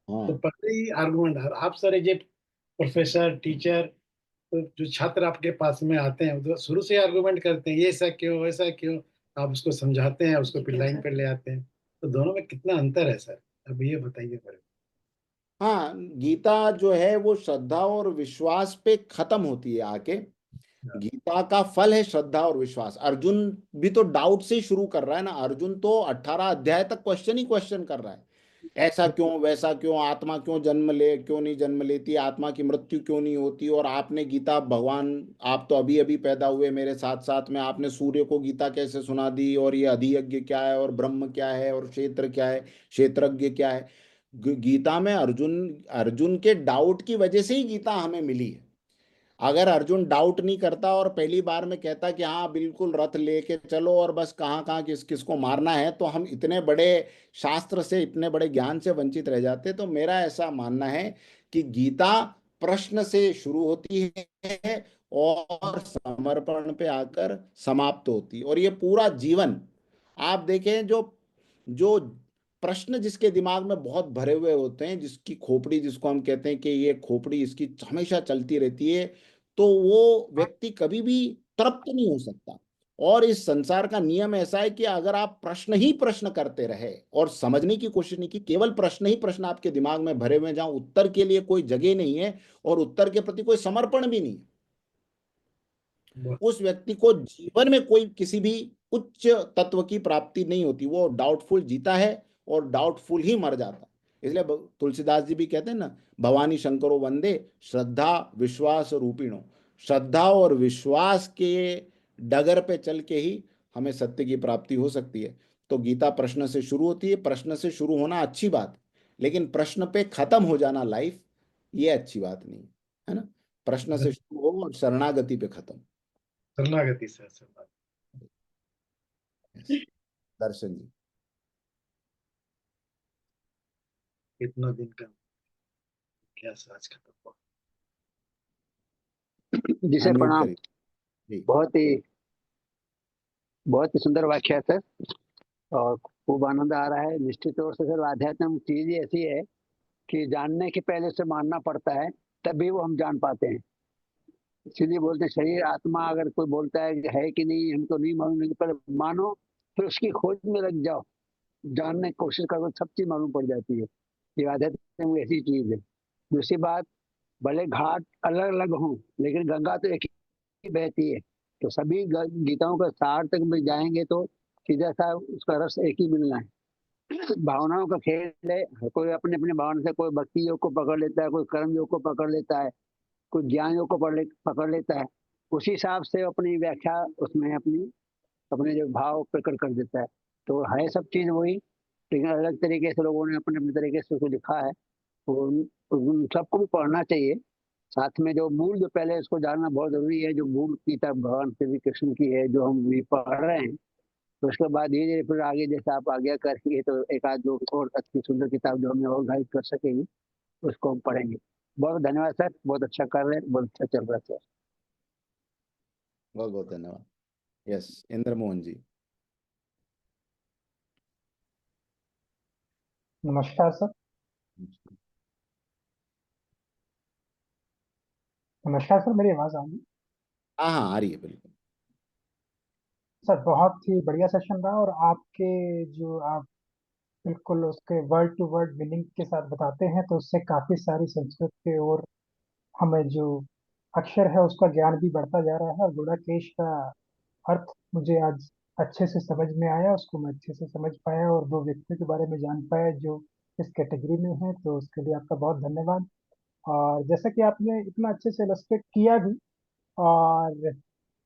तो हाँ पहले ही आर्गुमेंट, आप सारे जो प्रोफेसर टीचर, तो जो छात्र आपके पास में आते हैं तो शुरू से आर्गुमेंट करते हैं ये ऐसा क्यों वैसा क्यों, आप उसको समझाते हैं, उसको फिर लाइन पर ले आते हैं, तो दोनों में कितना अंतर है सर? अब ये बताइए मेरे हाँ, गीता जो है वो श्रद्धा और विश्वास पे खत्म होती है आके। को। गीता का फल है श्रद्धा और विश्वास। अर्जुन भी तो डाउट से ही शुरू कर रहा है ना। अर्जुन तो 18 अध्याय तक क्वेश्चन ही क्वेश्चन कर रहा है। ऐसा क्यों, वैसा क्यों, आत्मा क्यों जन्म ले, क्यों नहीं जन्म लेती, आत्मा की मृत्यु क्यों नहीं होती। और आपने गीता, भगवान आप तो अभी अभी पैदा हुए मेरे साथ साथ में, आपने सूर्य को गीता कैसे सुना दी, और ये अधियज्ञ क्या है, और ब्रह्म क्या है, और क्षेत्र क्या है, क्षेत्रज्ञ क्या है। गीता में अर्जुन अर्जुन के डाउट की वजह से ही गीता हमें मिली है। अगर अर्जुन डाउट नहीं करता और पहली बार में कहता कि हाँ बिल्कुल रथ लेके चलो और बस कहाँ कहाँ किस किसको मारना है, तो हम इतने बड़े शास्त्र से, इतने बड़े ज्ञान से वंचित रह जाते। तो मेरा ऐसा मानना है कि गीता प्रश्न से शुरू होती है और समर्पण पे आकर समाप्त होती है। और ये पूरा जीवन आप देखें, जो जो प्रश्न जिसके दिमाग में बहुत भरे हुए होते हैं, जिसकी खोपड़ी, जिसको हम कहते हैं कि ये खोपड़ी इसकी हमेशा चलती रहती है, तो वो व्यक्ति कभी भी तृप्त नहीं हो सकता। और इस संसार का नियम ऐसा है कि अगर आप प्रश्न ही प्रश्न करते रहे और समझने की कोशिश नहीं की, केवल प्रश्न ही प्रश्न आपके दिमाग में भरे हुए हैं, जहां उत्तर के लिए कोई जगह नहीं है और उत्तर के प्रति कोई समर्पण भी नहीं है, उस व्यक्ति को जीवन में कोई किसी भी उच्च तत्व की प्राप्ति नहीं होती। वो डाउटफुल जीता है और डाउटफुल ही मर जाता है। इसलिए तुलसीदास जी भी कहते हैं ना, भवानी शंकरो वंदे श्रद्धा विश्वास रूपिणो। श्रद्धा और विश्वास के डगर पे चल के ही हमें सत्य की प्राप्ति हो सकती है। तो गीता प्रश्न से शुरू होती है। प्रश्न से शुरू होना अच्छी बात है, लेकिन प्रश्न पे खत्म हो जाना लाइफ, ये अच्छी बात नहीं है ना। प्रश्न से शुरू हो और शरणागति पे खत्म। शरणागति से आशीर्वाद। Yes. दर्शन जी। कितना दिन का क्या आज खत्म हुआ। जी सर, अनम्यूट प्रणाम। करिए जी। बहुत ही सुंदर वाक्य है सर, और खूब आनंद आ रहा है। निश्चित तौर से सर, आध्यात्म चीज ही ऐसी है कि जानने के पहले से मानना पड़ता है, तभी वो हम जान पाते हैं। इसीलिए बोलते हैं, शरीर आत्मा अगर कोई बोलता है कि नहीं हमको नहीं मालूम, नहीं, पर मानो, फिर उसकी खोज में लग जाओ, जानने की कोशिश करो, सब चीज मालूम पड़ जाती है। ये आध्यात्म ऐसी चीज है। दूसरी बात, भले घाट अलग अलग हों, लेकिन गंगा तो एक ही बहती है। तो सभी गीताओं का सार तक में जाएंगे तो सीधा सा उसका रस एक ही मिलना है। भावनाओं का खेल है। हर कोई अपने अपने भावना से, कोई भक्ति योग को पकड़ लेता है, कोई कर्म योग को पकड़ लेता है, कोई ज्ञान योग को पकड़ लेता है। उसी हिसाब से अपनी व्याख्या उसमें अपनी अपने जो भाव प्रकट कर देता है। तो है सब चीज वही, लेकिन अलग तरीके से लोगों ने अपने अपने तरीके से उसको लिखा है। तो उन सबको भी पढ़ना चाहिए। साथ में जो मूल, जो पहले इसको जानना बहुत जरूरी है, जो मूल गीता भगवान श्री कृष्ण की है, जो हम भी पढ़ रहे हैं। तो उसके बाद धीरे धीरे फिर आगे जैसे आप आज्ञा करेंगे तो एक आध दो और अच्छी सुंदर किताब जो हमें और गाइड कर सकेगी, उसको हम पढ़ेंगे। बहुत धन्यवाद सर, बहुत अच्छा कर रहे हैं, बहुत अच्छा चल रहा है सर। बहुत बहुत धन्यवाद। यस, इंद्र मोहन जी। नमस्कार सर। नमस्कार सर, मेरी आवाज आ रही है? हाँ हाँ, आ रही है बिल्कुल। सर बहुत ही बढ़िया सेशन रहा, और आपके जो आप बिल्कुल उसके वर्ड टू वर्ड मीनिंग के साथ बताते हैं, तो उससे काफी सारी संस्कृत के और हमें जो अक्षर है उसका ज्ञान भी बढ़ता जा रहा है। और गुणाकेश का अर्थ मुझे आज अच्छे से समझ में आया, उसको मैं अच्छे से समझ पाया और दो व्यक्तियों के बारे में जान पाया जो इस कैटेगरी में है, तो उसके लिए आपका बहुत धन्यवाद। और जैसा कि आपने इतना अच्छे से इलस्ट्रेट किया भी, और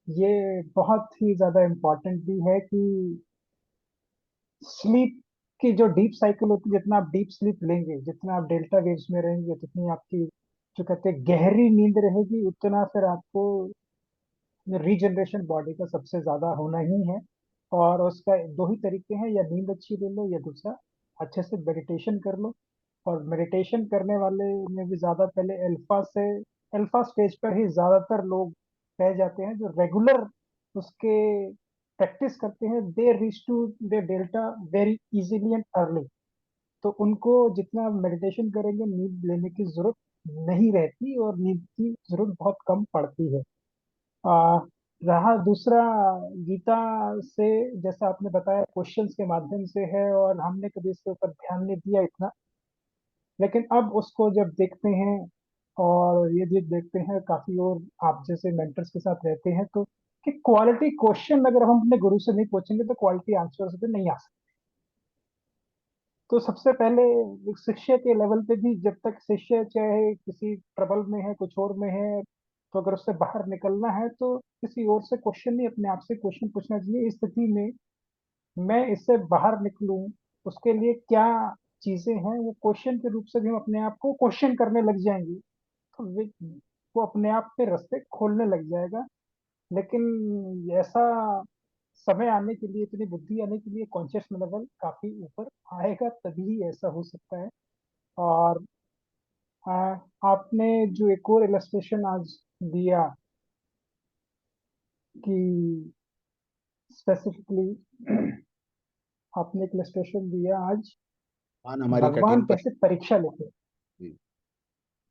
ये बहुत ही ज़्यादा इम्पोर्टेंट भी है कि स्लीप की जो डीप साइकिल होती है, जितना आप डीप स्लीप लेंगे, जितना आप डेल्टा वेव्स में रहेंगे, जितनी आपकी जो कहते हैं गहरी नींद रहेगी, उतना फिर आपको रीजनरेशन बॉडी का सबसे ज़्यादा होना ही है। और उसका दो ही तरीके हैं, या नींद अच्छी ले लो, या दूसरा अच्छे से मेडिटेशन कर लो। और मेडिटेशन करने वाले में भी ज़्यादा पहले अल्फा स्टेज पर ही ज़्यादातर लोग रह जाते हैं। जो रेगुलर उसके प्रैक्टिस करते हैं, they reach to the delta very easily and early. तो उनको जितना मेडिटेशन करेंगे, नींद लेने की जरूरत नहीं रहती, और नींद की जरूरत बहुत कम पड़ती है। रहा दूसरा, गीता से जैसा आपने बताया क्वेश्चंस के माध्यम से है और हमने कभी इसके ऊपर ध्यान नहीं दिया इतना, लेकिन अब उसको जब देखते हैं और ये देखते हैं काफी, और आप जैसे मेंटर्स के साथ रहते हैं तो, कि क्वालिटी क्वेश्चन अगर हम अपने गुरु से नहीं पूछेंगे तो क्वालिटी आंसर पे नहीं आ सकते। तो सबसे पहले एक शिष्य के लेवल पे भी, जब तक शिष्य चाहे किसी ट्रबल में है, कुछ और में है, तो अगर उससे बाहर निकलना है तो किसी और से क्वेश्चन नहीं, अपने आप से क्वेश्चन पूछना चाहिए। इस स्थिति में मैं इससे बाहर निकलूं, उसके लिए क्या चीजें हैं, वो क्वेश्चन के रूप से भी हम अपने आप को क्वेश्चन करने लग जाएंगे तो वो अपने आप पे रास्ते खोलने लग जाएगा। लेकिन ऐसा समय आने के लिए, इतनी बुद्धि आने के लिए कॉन्शियस लेवल काफी ऊपर आएगा, तभी ऐसा हो सकता है। और आ, आपने जो एक और इलस्ट्रेशन आज दिया कि स्पेसिफिकली आपने एक इलस्ट्रेशन दिया आज, हमारी भगवान कठिन कैसे परीक्षा लेते हैं। जी।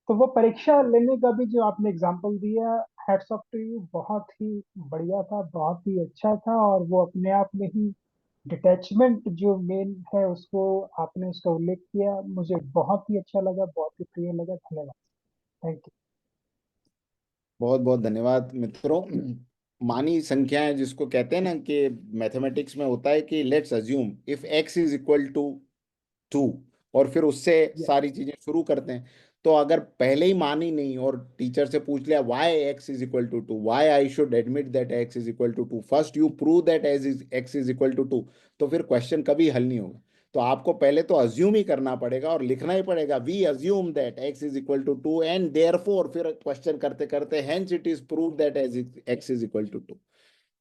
तो वो परीक्षा लेने का भी जो आपने एग्जांपल दिया, हैट्स ऑफ टू यू, बहुत ही बढ़िया था, बहुत ही अच्छा था। और वो अपने आप में ही डिटैचमेंट जो मेन है उसको आपने उसका उल्लेख किया, मुझे बहुत ही अच्छा लगा, बहुत ही प्रिय लगा। धन्यवाद। Thank you. बहुत बहुत धन्यवाद मित्रों। मानी संख्याएं जिसको कहते हैं ना, कि मैथमेटिक्स में होता है कि let's assume if x is equal to 2, और फिर उससे यस। सारी चीजें शुरू करते हैं। तो अगर पहले ही मानी नहीं और टीचर से पूछ लिया why X is equal to 2, why I should admit that X is equal to 2, first you prove that X is equal to 2, तो फिर क्वेश्चन कभी हल नहीं होगा। तो आपको पहले तो अज्यूम ही करना पड़ेगा और लिखना ही पड़ेगा, we assume that X is equal to 2 and therefore, फिर क्वेश्चन करते करते hence it is prove that X is equal to 2।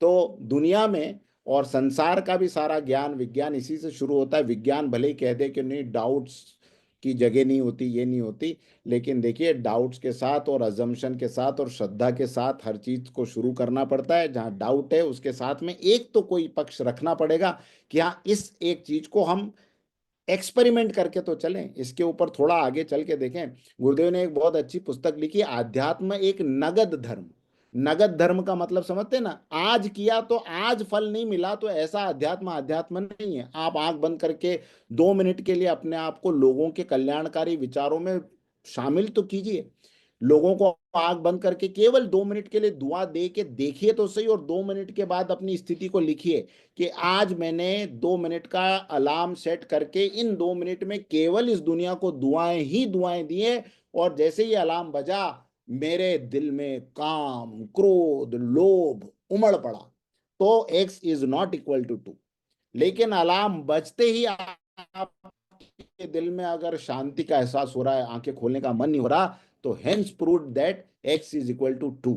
तो दुनिया में और संसार का भी सारा ज्ञान विज्ञान इसी से शुरू होता है। विज्ञान भले ही कह दे कि नहीं, डाउट्स की जगह नहीं होती, ये नहीं होती, लेकिन देखिए डाउट्स के साथ और अजम्पशन के साथ और श्रद्धा के साथ हर चीज को शुरू करना पड़ता है। जहाँ डाउट है उसके साथ में एक तो कोई पक्ष रखना पड़ेगा कि हाँ, इस एक चीज को हम एक्सपेरिमेंट करके तो चलें, इसके ऊपर थोड़ा आगे चल के देखें। गुरुदेव ने एक बहुत अच्छी पुस्तक लिखी, आध्यात्म एक नगद धर्म। नगद धर्म का मतलब समझते हैं ना, आज किया तो आज फल नहीं मिला तो ऐसा अध्यात्म अध्यात्म नहीं है। आप आंख बंद करके 2 मिनट के लिए अपने आप को लोगों के कल्याणकारी विचारों में शामिल तो कीजिए। लोगों को आंख बंद करके केवल 2 मिनट के लिए दुआ दे के देखिए तो सही, और 2 मिनट के बाद अपनी स्थिति को लिखिए कि आज मैंने 2 मिनट का अलार्म सेट करके इन 2 मिनट में केवल इस दुनिया को दुआएं ही दुआएं दिए, और जैसे ही अलार्म बजा मेरे दिल में काम क्रोध लोभ उमड़ पड़ा, तो x is not equal to 2। लेकिन अलार्म बजते ही आपके दिल में अगर शांति का एहसास हो रहा है, आंखें खोलने का मन नहीं हो रहा, तो hence proved that x is equal to 2।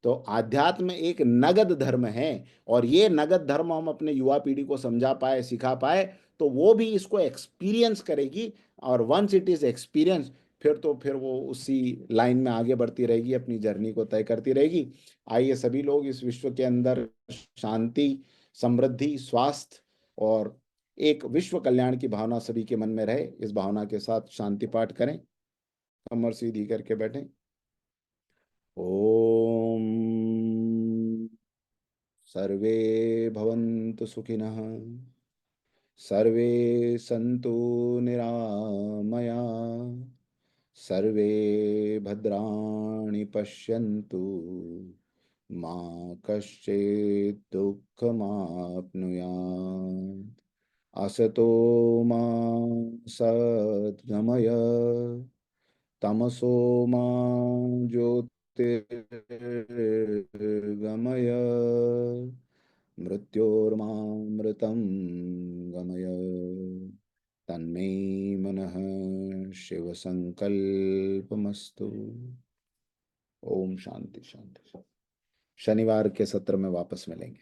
तो आध्यात्म एक नगद धर्म है, और ये नगद धर्म हम अपने युवा पीढ़ी को समझा पाए, सिखा पाए, तो वो भी इसको एक्सपीरियंस करेगी। और वंस इट इज एक्सपीरियंस, फिर वो उसी लाइन में आगे बढ़ती रहेगी, अपनी जर्नी को तय करती रहेगी। आइए सभी लोग इस विश्व के अंदर शांति, समृद्धि, स्वास्थ्य और एक विश्व कल्याण की भावना सभी के मन में रहे। इस भावना के साथ शांति पाठ करें, कमर सीधी करके बैठें। ओम सर्वे भवन्तु सुखिनः, सर्वे सन्तु निरामया, सर्वे भद्राणि पश्यन्तु, मा कश्चित् दुःखमाप्नुयात्। असतो मा सद्गमय, तमसो मा ज्योतिर्गमय, मृत्योर्मामृतं गमय। तन्मे मनः शिव संकल्पमस्तु। ओम शांति शांति। शनिवार के सत्र में वापस मिलेंगे।